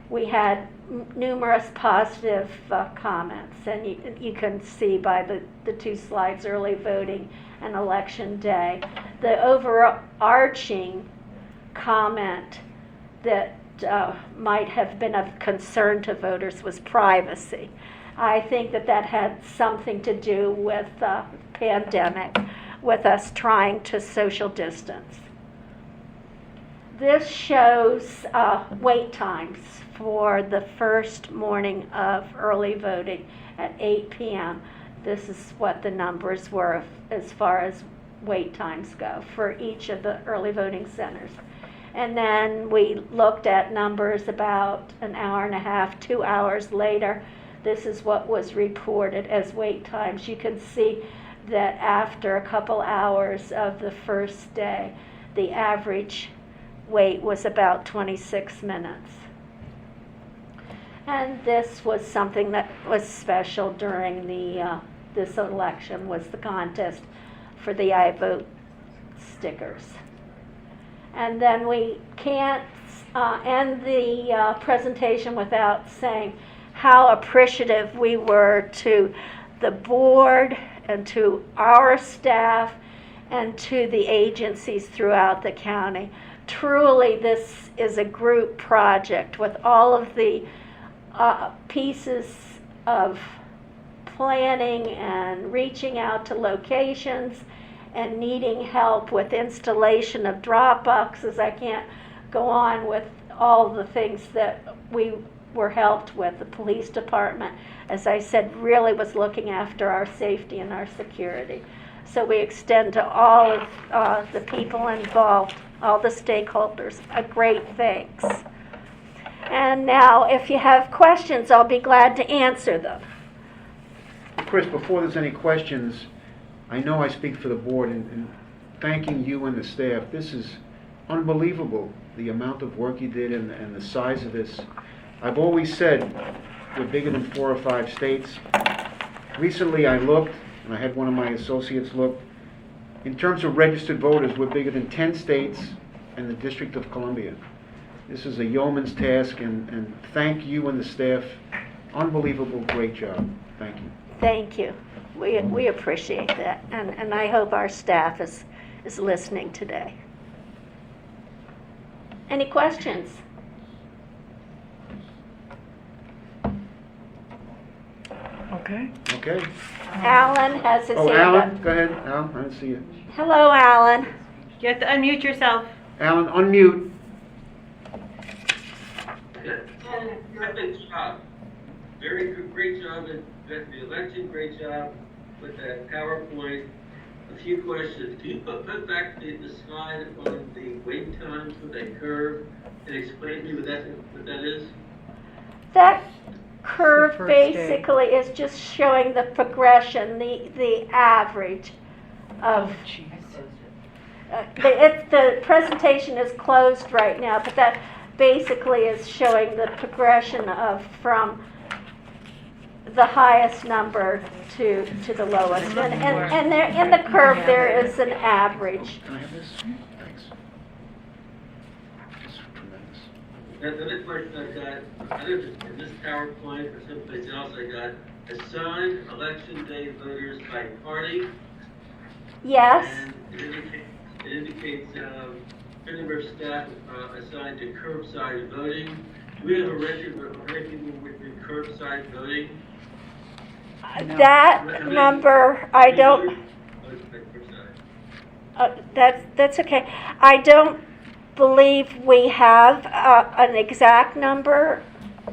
We had numerous positive comments, and you can see by the two slides, early voting and election day. The overarching comment that might have been of concern to voters was privacy. I think that had something to do with the pandemic, with us trying to social distance. This shows wait times for the first morning of early voting at 8 p.m. This is what the numbers were as far as wait times go for each of the early voting centers. And then we looked at numbers about an hour and a half, 2 hours later. This is what was reported as wait times. You can see that after a couple hours of the first day, the average wait was about 26 minutes. And this was something that was special during this election, was the contest for the I Vote stickers. And then we can't end the presentation without saying how appreciative we were to the board and to our staff and to the agencies throughout the county. Truly, this is a group project with all of the pieces of planning and reaching out to locations and needing help with installation of drop boxes. I can't go on with all the things that we were helped with. The police department, as I said, really was looking after our safety and our security. So we extend to all of the people involved, all the stakeholders, a great thanks. And now, if you have questions, I'll be glad to answer them. Chris, before there's any questions, I know I speak for the board in thanking you and the staff. This is unbelievable, the amount of work you did and the size of this. I've always said we're bigger than 4 or 5 states. Recently I looked, and I had one of my associates look. In terms of registered voters, we're bigger than 10 states and the District of Columbia. This is a yeoman's task, and thank you and the staff. Unbelievable, great job. Thank you. Thank you. We appreciate that, and I hope our staff is listening today. Any questions? Okay. Okay. Alan has his Oh, hand Alan, up. go ahead. Alan, I didn't see you. Hello, Alan. You have to unmute yourself. Alan, unmute. Good job. Very good, great job at the election, great job with that PowerPoint. A few questions. Can you put back the slide on the wait times with that curve and explain to me what that is? That curve The first day. basically is just showing the progression, the average of. The presentation is closed right now, but that basically is showing the progression of from the highest number to the lowest. And there, in the curve, there is an average. Can I have this? Thanks. This is tremendous. Another question I got, either in this PowerPoint or someplace else, I got assigned election day voters by party. Yes, And it indicates certain number of staff assigned to curbside voting. Do we have a record of how many people with curbside voting? that number, I don't, that's okay. I don't believe we have an exact number.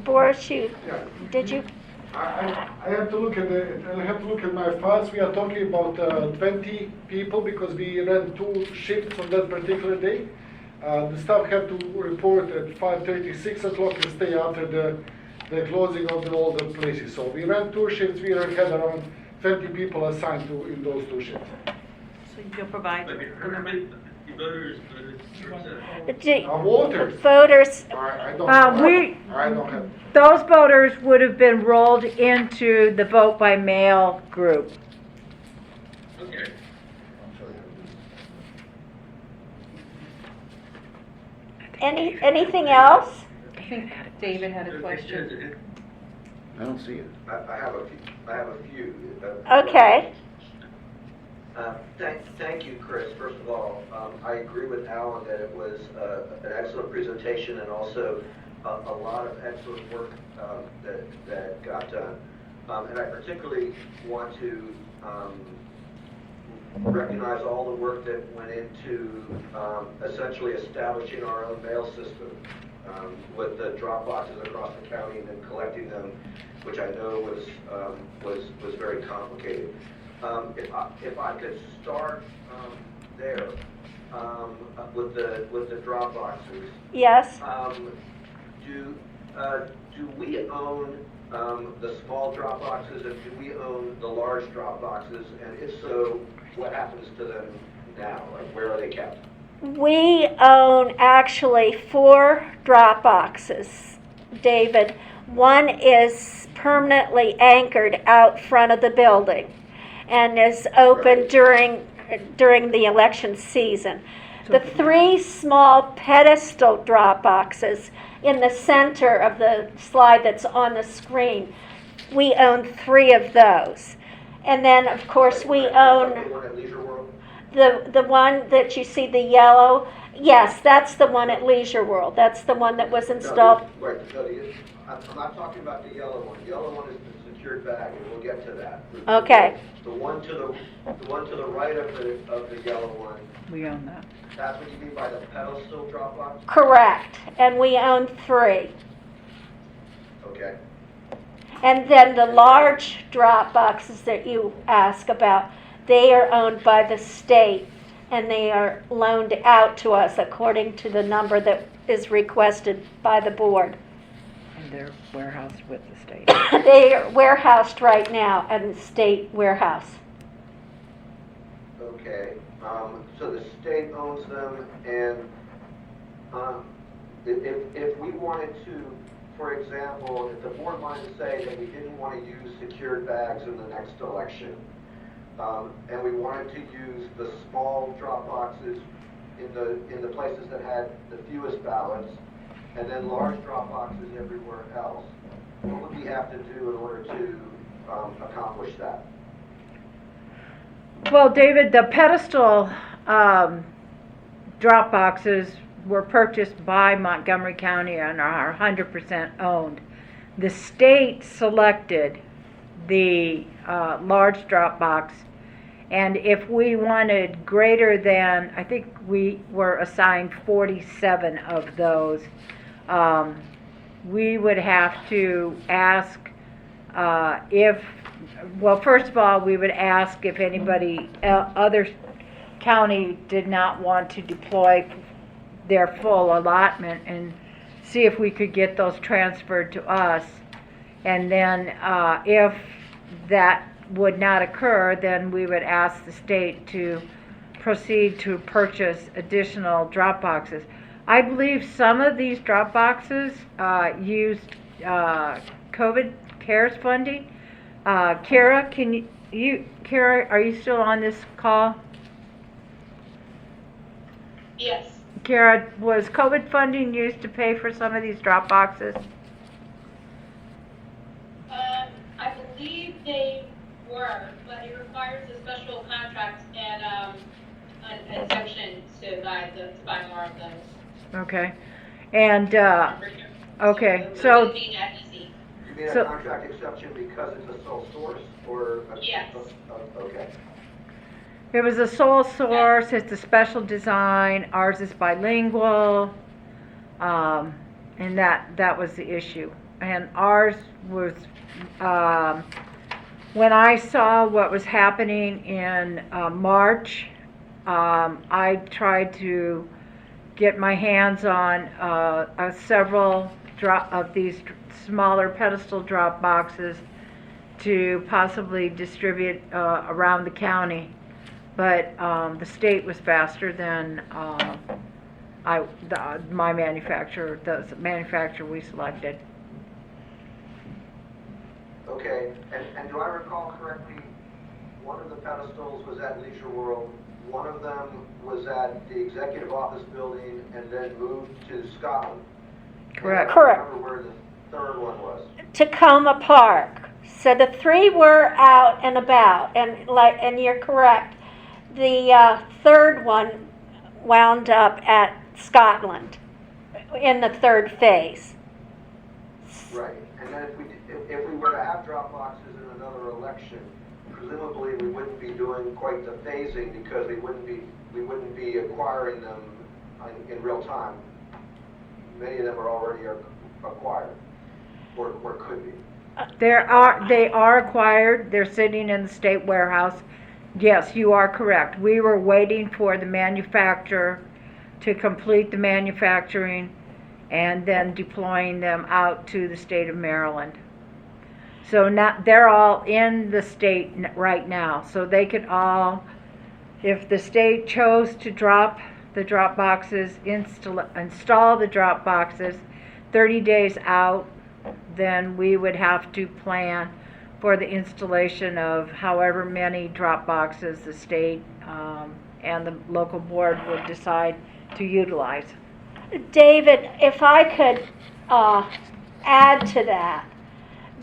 Boris, did you? I have to look at my files. We are talking about 20 people because we ran 2 shifts on that particular day. The staff had to report at 5:30, 6 o'clock and stay after the closing of all the places. So we ran 2 shifts. We had around 20 people assigned to in those 2 shifts. So you'll provide But the how number. many voters voted curbside? Voters. Voters, I don't have. Those voters would have been rolled into the vote by mail group. Okay. anything else? I think David had a question. I don't see it. I have a few. Okay. Thank you, Chris. First of all, I agree with Alan that it was an excellent presentation and also a lot of excellent work that got done. And I particularly want to recognize all the work that went into essentially establishing our own mail system with the drop boxes across the county and then collecting them, which I know was very complicated. If I could start there with the drop boxes. Yes. Do we own the small drop boxes, and do we own the large drop boxes? And if so, what happens to them now? Like, where are they kept? We own actually 4 drop boxes, David. One is permanently anchored out front of the building and is open during the election season. The 3 small pedestal drop boxes in the center of the slide that's on the screen, we own 3 of those. And then, of course, we own The one at Leisure World? the one that you see, the yellow. Yes, that's the one at Leisure World. That's the one that was installed. I'm not talking about the yellow one. The yellow one is the secured bag, and we'll get to that. Okay. The one to the right of the yellow one. We own that. That's what you mean by the pedestal drop box? Correct. And we own 3. Okay. And then the large drop boxes that you ask about, they are owned by the state, and they are loaned out to us according to the number that is requested by the board. And they're warehoused with the state. They are warehoused right now at the state warehouse. Okay, so the state owns them, and if we wanted to, for example, if the board wanted to say that we didn't want to use secured bags in the next election, and we wanted to use the small drop boxes in the places that had the fewest ballots, and then large drop boxes everywhere else, what would we have to do in order to accomplish that? Well, David, the pedestal drop boxes were purchased by Montgomery County and are 100% owned. The state selected the large drop box, and if we wanted greater than, I think we were assigned 47 of those, we would have to ask well, first of all, we would ask if anybody, other county did not want to deploy their full allotment, and see if we could get those transferred to us. And then if that would not occur, then we would ask the state to proceed to purchase additional drop boxes. I believe some of these drop boxes used COVID CARES funding. Kara, Kara, are you still on this call? Yes. Kara, was COVID funding used to pay for some of these drop boxes? I believe they were, but it requires a special contract and an exemption to buy more of those. Okay. And, okay, It so, would be that easy. You mean a So- contract exception because it's a sole source, or? Yes. Okay. it was a sole source, it's a special design, ours is bilingual, and that was the issue. And ours was, when I saw what was happening in March, I tried to get my hands on several of these smaller pedestal drop boxes to possibly distribute around the county. But the state was faster than my manufacturer, the manufacturer we selected. Okay, and do I recall correctly, one of the pedestals was at Leisure World, one of them was at the Executive Office Building, and then moved to Scotland? Correct. And I Correct. don't remember where the third one was. Tacoma Park. So the three were out and about, and you're correct. The third one wound up at Scotland in the third phase. Right, and then if we were to have drop boxes in another election, presumably we wouldn't be doing quite the phasing because we wouldn't be acquiring them in real time. Many of them are already acquired, or could be. They are acquired, they're sitting in the state warehouse. Yes, you are correct. We were waiting for the manufacturer to complete the manufacturing and then deploying them out to the state of Maryland. So they're all in the state right now. So they could all, if the state chose to drop the drop boxes, install the drop boxes 30 days out, then we would have to plan for the installation of however many drop boxes the state and the local board would decide to utilize. David, if I could add to that,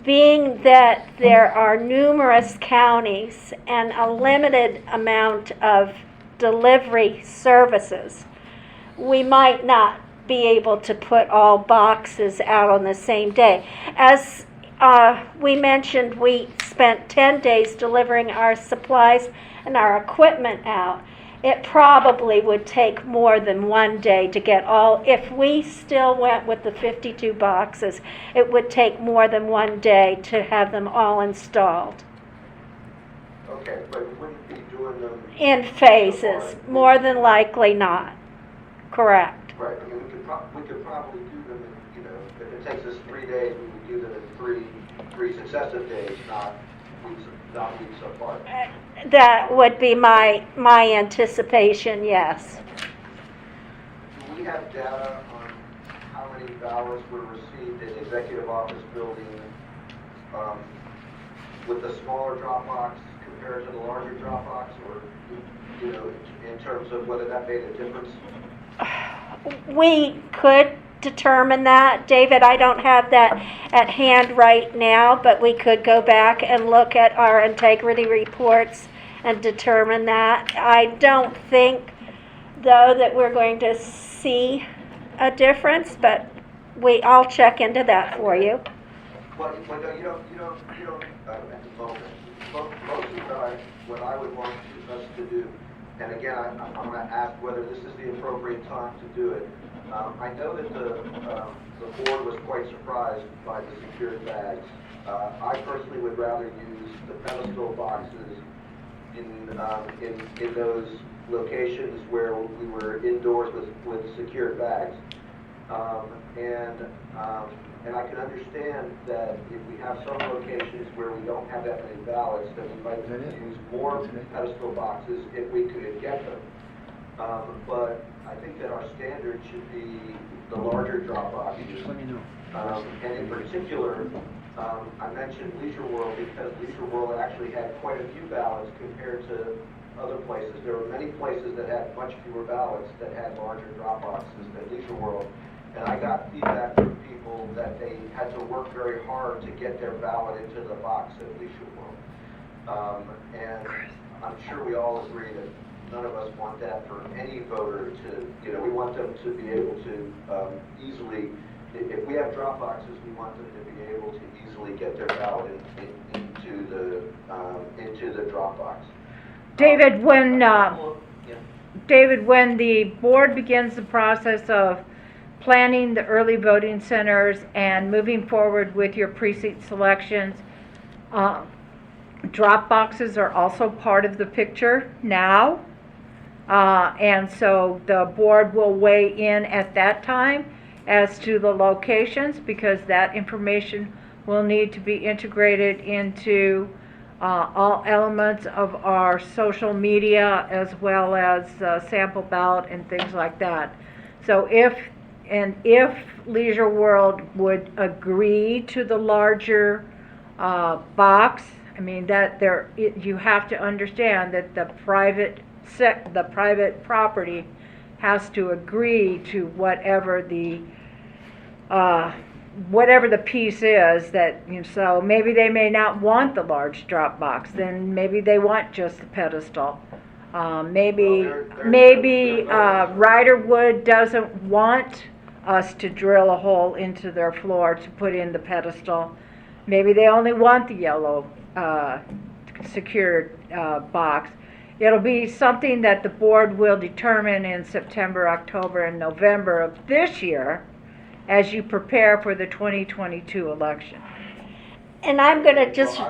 being that there are numerous counties and a limited amount of delivery services, we might not be able to put all boxes out on the same day. As we mentioned, we spent 10 days delivering our supplies and our equipment out. it probably would take more than one day to get all, if we still went with the 52 boxes, it would take more than one day to have them all installed. Okay, but we wouldn't be doing them. In phases, more than likely not. Correct. Right, I mean, we could probably do them in, if it takes us 3 days, we would do them in three successive days, not weeks apart. That would be my anticipation, yes. Do we have data on how many ballots were received in the executive office building with the smaller drop box compared to the larger drop box, or, in terms of whether that made a difference? We could determine that. David, I don't have that at hand right now, but we could go back and look at our integrity reports and determine that. I don't think, though, that we're going to see a difference, but I'll check into that for you. Well, no, you don't, at the moment. Mostly what I would want us to do, and again, I'm going to ask whether this is the appropriate time to do it. I know that the board was quite surprised by the secured bags. I personally would rather use the pedestal boxes in those locations where we were indoors with secured bags. And I can understand that if we have some locations where we don't have that many ballots, that we might use more pedestal boxes if we could get them. But I think that our standard should be the larger drop boxes. And in particular, I mentioned Leisure World because Leisure World actually had quite a few ballots compared to other places. There were many places that had much fewer ballots that had larger drop boxes than Leisure World. And I got feedback from people that they had to work very hard to get their ballot into the box at Leisure World. And I'm sure we all agree that none of us want that for any voter to, we want them to be able to easily, if we have drop boxes, we want them to be able to easily get their ballot into the drop box. David, when the board begins the process of planning the early voting centers and moving forward with your precinct selections, drop boxes are also part of the picture now. And so the board will weigh in at that time as to the locations, because that information will need to be integrated into all elements of our social media, as well as sample ballot and things like that. So if Leisure World would agree to the larger box, I mean you have to understand that the private property has to agree to whatever the piece is that, so maybe they may not want the large drop box, then maybe they want just the pedestal. Maybe Riderwood doesn't want us to drill a hole into their floor to put in the pedestal. Maybe they only want the yellow secured box. It'll be something that the board will determine in September, October, and November of this year as you prepare for the 2022 election. And I'm going to just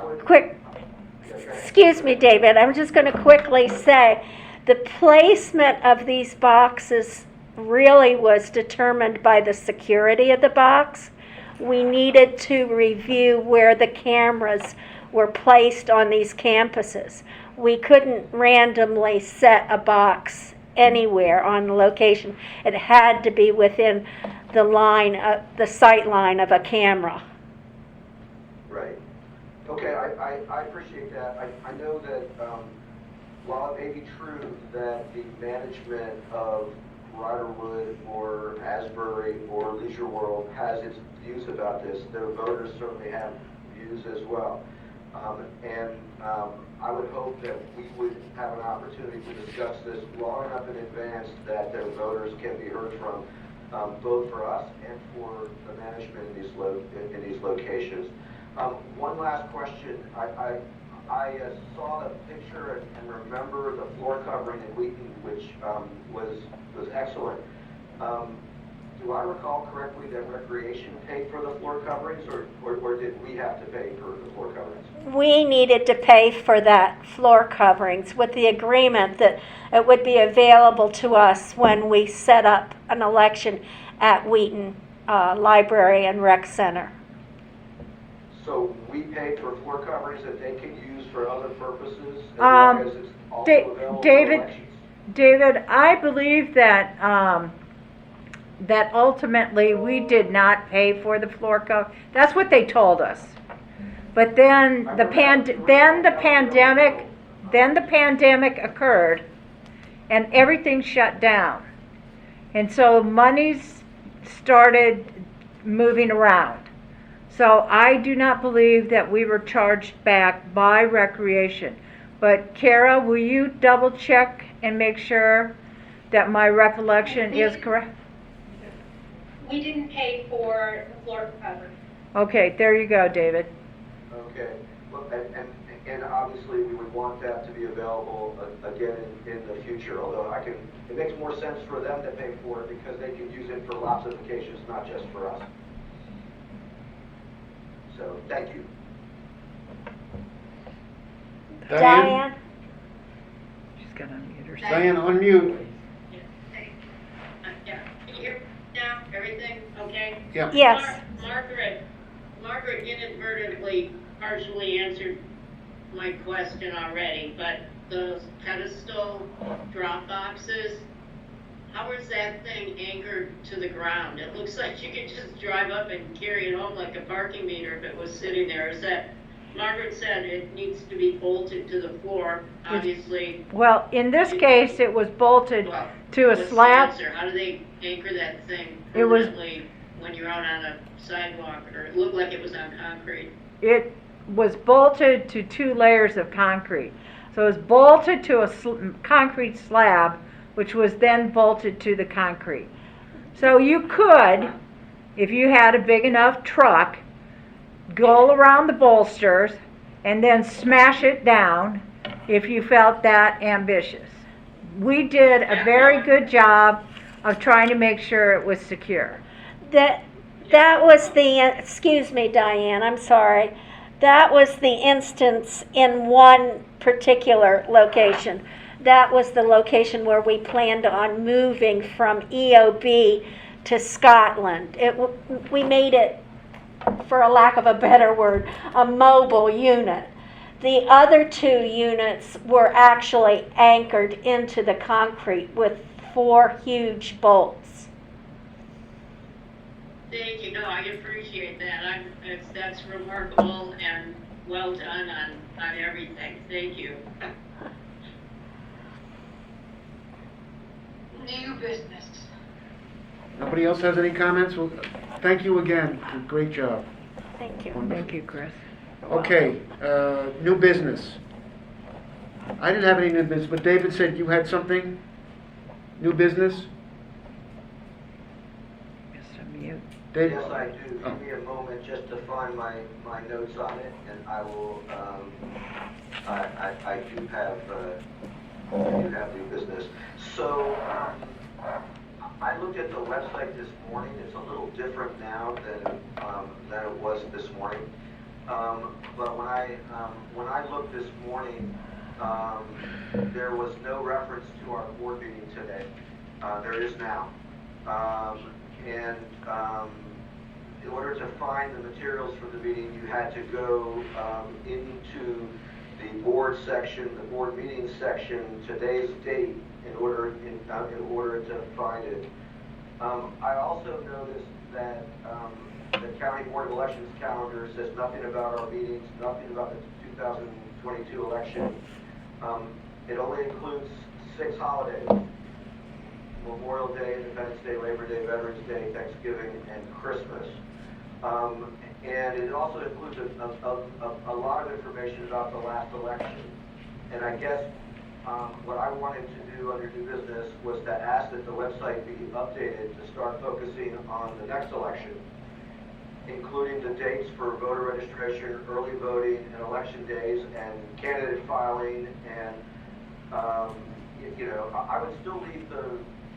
excuse me, David, I'm just going to quickly say the placement of these boxes really was determined by the security of the box. We needed to review where the cameras were placed on these campuses. We couldn't randomly set a box anywhere on the location. It had to be within the sight line of a camera. Right. Okay, I appreciate that. I know that while it may be true that the management of Riderwood or Asbury or Leisure World has its views about this, their voters certainly have views as well. I would hope that we would have an opportunity to discuss this long enough in advance that their voters can be heard from, both for us and for the management in these locations. One last question. I saw the picture and remember the floor covering in Wheaton, which was excellent. Do I recall correctly that Recreation paid for the floor coverings, or did we have to pay for the floor coverings? We needed to pay for that floor coverings with the agreement that it would be available to us when we set up an election at Wheaton Library and Rec Center. So we pay for floor coverings that they can use for other purposes as long as it's also available for elections? David, I believe that that ultimately we did not pay for the floor cover. That's what they told us. But then the pandemic occurred, and everything shut down, and so monies started moving around. So I do not believe that we were charged back by Recreation. But Kara, will you double check and make sure that my recollection is correct? We didn't pay for the floor cover. Okay, there you go, David. Okay, well, and obviously we would want that to be available again in the future, although it makes more sense for them to pay for it because they can use it for lots of occasions, not just for us. So, thank you. Diane? She's got to unmute herself. Diane, unmute. Yeah, can you hear me now? Everything okay? Yeah. Yes. Margaret inadvertently partially answered my question already, but those pedestal drop boxes, how is that thing anchored to the ground? It looks like you could just drive up and carry it home like a parking meter if it was sitting there. Is that, Margaret said it needs to be bolted to the floor, obviously. Well, in this case, it was bolted Well, to a what's the slab. answer? How do they anchor that thing It was- permanently when you're out on a sidewalk, or it looked like it was on concrete? It was bolted to 2 layers of concrete. So it was bolted to a concrete slab, which was then bolted to the concrete. So you could, if you had a big enough truck, go around the bolsters and then smash it down if you felt that ambitious. We did a very good job of trying to make sure it was secure. That was the, excuse me, Diane, I'm sorry. That was the instance in one particular location. That was the location where we planned on moving from EOB to Scotland. We made it, for a lack of a better word, a mobile unit. The other 2 units were actually anchored into the concrete with 4 huge bolts. Thank you. No, I appreciate that. That's remarkable and well done on everything. Thank you. New business. Nobody else has any comments? Well, thank you again. Great job. Thank you. Thank you, Chris. Okay, new business. I didn't have any new business, but David said you had something? New business? Just unmute. David? Yes, I do. Give me a moment just to find my notes on it, and I will, I do have new business. So, I looked at the website this morning. It's a little different now than it was this morning. But when I looked this morning, there was no reference to our board meeting today. There is now. In order to find the materials for the meeting, you had to go into the board section, the board meeting section, today's date, in order to find it. I also noticed that the County Board of Elections calendar says nothing about our meetings, nothing about the 2022 election. It only includes 6 holidays: Memorial Day, Independence Day, Labor Day, Veterans Day, Thanksgiving, and Christmas. And it also includes a lot of information about the last election. And I guess what I wanted to do under new business was to ask that the website be updated to start focusing on the next election. including the dates for voter registration, early voting, and election days, and candidate filing, and, I would still leave the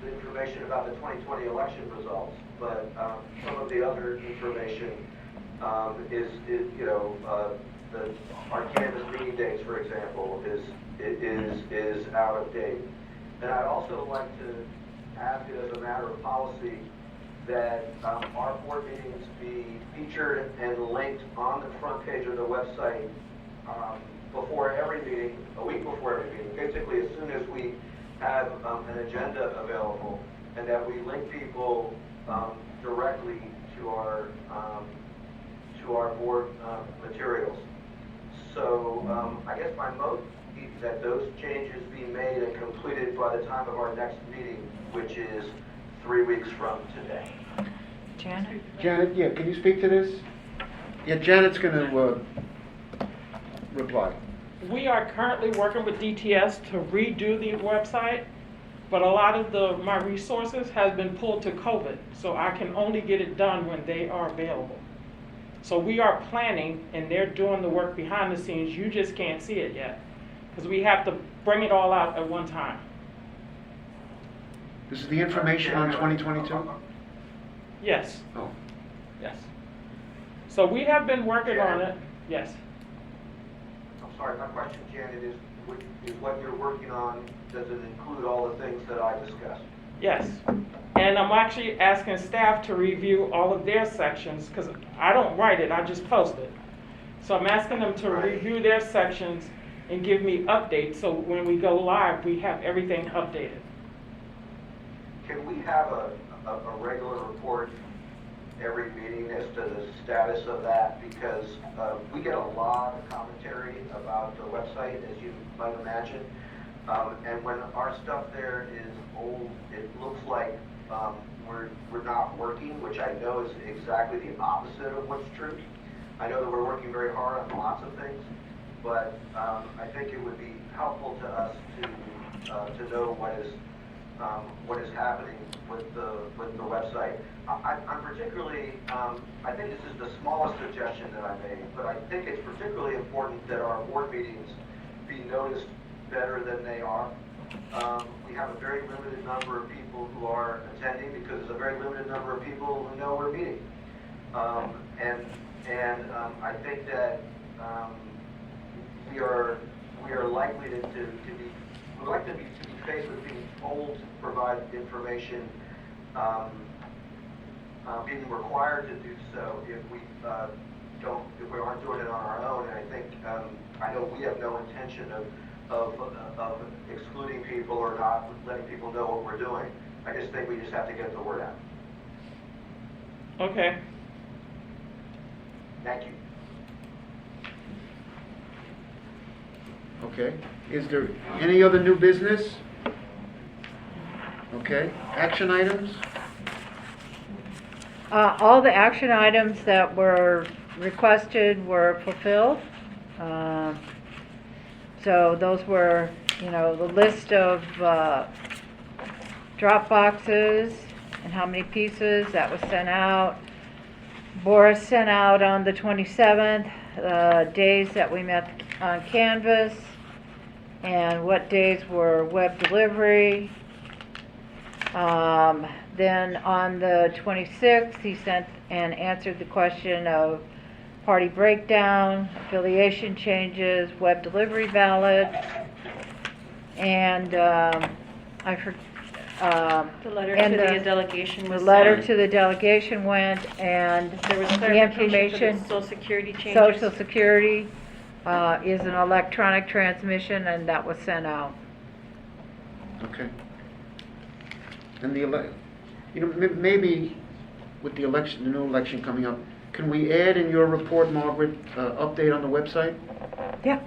information about the 2020 election results, but some of the other information our canvas meeting dates, for example, is out of date. And I'd also like to ask it as a matter of policy that our board meetings be featured and linked on the front page of the website before every meeting, a week before every meeting, basically as soon as we have an agenda available, and that we link people directly to our board materials. So I guess my vote is that those changes be made and completed by the time of our next meeting, which is 3 weeks from today. Janet? Janet, yeah, can you speak to this? Yeah, Janet's going to reply. We are currently working with DTS to redo the website, but a lot of my resources has been pulled to COVID, so I can only get it done when they are available. So we are planning, and they're doing the work behind the scenes. You just can't see it yet, because we have to bring it all out at one time. This is the information on 2022? Yes, Oh. yes. So we have been working on it, yes. I'm sorry, my question, Janet, is what you're working on, does it include all the things that I discussed? Yes, and I'm actually asking staff to review all of their sections, because I don't write it, I just post it. So I'm asking them to review their sections and give me updates, so when we go live, we have everything updated. Can we have a regular report every meeting as to the status of that? Because we get a lot of commentary about the website, as you might imagine. And when our stuff there is old, it looks like we're not working, which I know is exactly the opposite of what's true. I know that we're working very hard on lots of things, but I think it would be helpful to us to know what is happening with the website. I'm particularly, I think this is the smallest suggestion that I made, but I think it's particularly important that our board meetings be noticed better than they are. We have a very limited number of people who are attending because there's a very limited number of people who know we're meeting. And I think that we are likely to be, we'd like to be faced with being told to provide information, being required to do so if we aren't doing it on our own. And I think, I know we have no intention of excluding people or not letting people know what we're doing. I just think we just have to get the word out. Okay. Thank you. Okay. Is there any other new business? Okay. Action items? All the action items that were requested were fulfilled. So those were, the list of drop boxes and how many pieces that was sent out. Boris sent out on the 27th, days that we met on Canvas and what days were web delivery. Then on the 26th, he sent and answered the question of party breakdown, affiliation changes, web delivery ballots, and The letter to the delegation was the letter sent. to the delegation went, and There was the clarification for information, the social security changes. Social Security is an electronic transmission, and that was sent out. Okay. And maybe with the election, the new election coming up, can we add in your report, Margaret, update on the website? Yeah.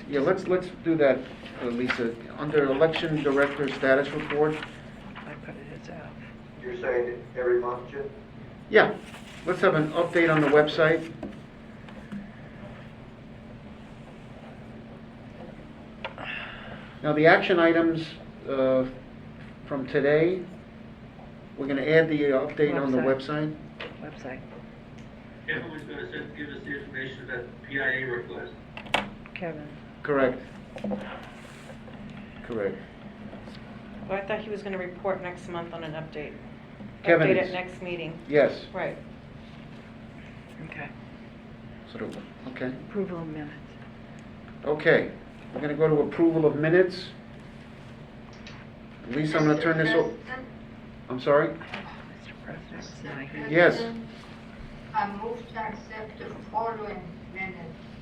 Yeah, let's do that, Lisa. Under election director status report. I put it as out. You're saying every month, Jim? Yeah, let's have an update on the website. Now, the action items from today, we're going to add the update on the website. Website. Kevin was gonna give us the information about the PIA request. Kevin. Correct. Correct. Well, I thought he was gonna report next month on an update. Kevin Update is. at next meeting. Yes. Right. Okay. Okay. Approval of minutes. Okay. We're going to go to approval of minutes. Lisa, I'm going to turn this over. I'm sorry? Mr. President, it's not here. Yes. I move to accept the following minutes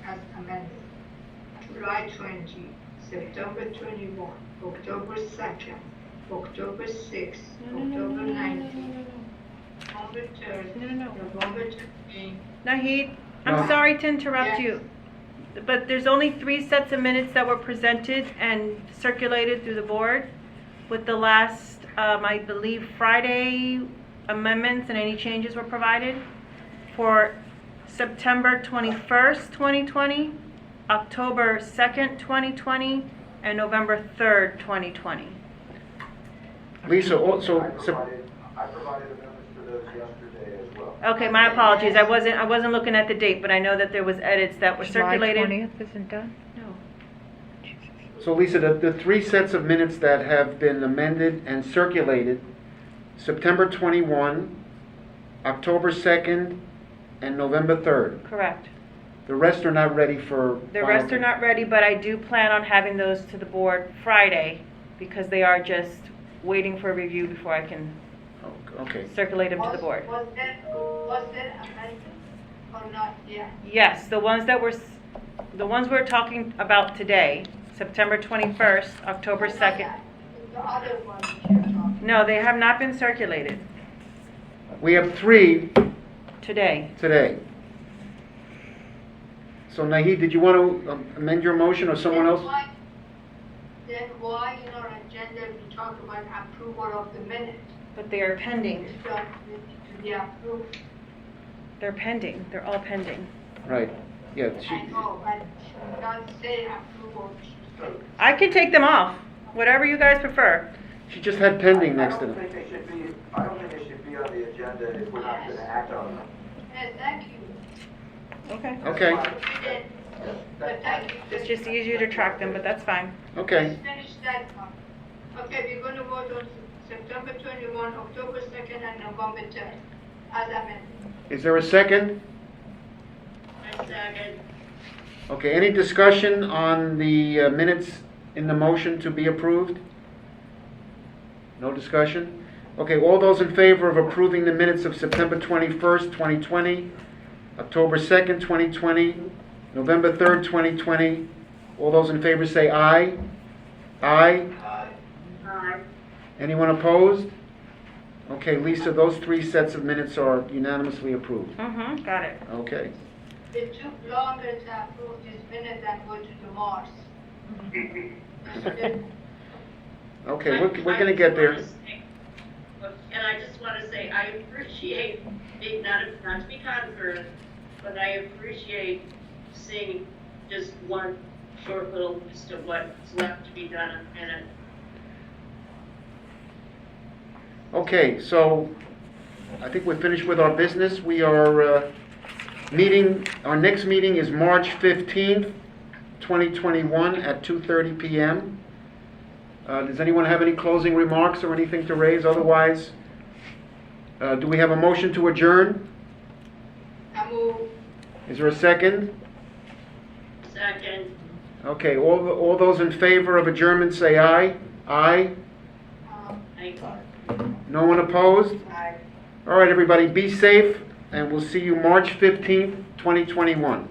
as amended. July 20, September 21, October 2nd, October 6th, October 19th, November 3rd, November 13th. Nahid, No. I'm sorry to interrupt Yes. you, but there's only 3 sets of minutes that were presented and circulated through the board with the last, I believe, Friday amendments and any changes were provided for September 21st, 2020, October 2nd, 2020, and November 3rd, 2020. Lisa, I also, provided amendments to those yesterday as well. Okay, my apologies, I wasn't looking at the date, but I know that there was edits that were July circulated. 20th isn't done? No. so Lisa, the 3 sets of minutes that have been amended and circulated, September 21, October 2nd, and November 3rd. Correct. The rest are not ready for... The rest are not ready, but I do plan on having those to the board Friday because they are just waiting for review before I can Okay. circulate them to the board. Was that amended or not yet? Yes, the ones we're talking about today, September 21st, October 2nd. The other ones you're talking. No, they have not been circulated We have 3 today. today. So Nahid, did you want to amend your motion or someone else? Then why in our agenda we talk about approval of the minutes? But they are pending. It's not to be approved. They're pending. They're all pending. Right. Yeah. I know, but should not say approval. I can take them off, whatever you guys prefer. She just had pending next to I don't them. think they should be on the agenda if we're not going to act on them. Yes, thank you. Okay. Okay. But thank you. It's just easier to track them, but that's fine. Okay. Let's finish that one. Okay, we're going to vote on September 21, October 2nd, and November 3rd, as amended. Is there a second? I second. Okay. Any discussion on the minutes in the motion to be approved? No discussion? Okay. All those in favor of approving the minutes of September 21st, 2020, October 2nd, 2020, November 3rd, 2020, all those in favor say aye. Aye. Aye. Anyone opposed? Okay, Lisa, those 3 sets of minutes are unanimously approved. Mm-hmm, got it. Okay. It took longer to approve this minute than go to the Mars. Okay, we're gonna get there. And I just want to say, I appreciate, being not to be concerned, but I appreciate seeing just one short little list of what's left to be done in it. Okay, so I think we're finished with our business. We are our next meeting is March 15th, 2021 at 2:30 p.m. Does anyone have any closing remarks or anything to raise? Otherwise, do we have a motion to adjourn? I move. Is there a second? Second. Okay, all those in favor of adjournment say aye. Aye. No one opposed? Aye. All right, everybody, be safe, and we'll see you March 15th, 2021.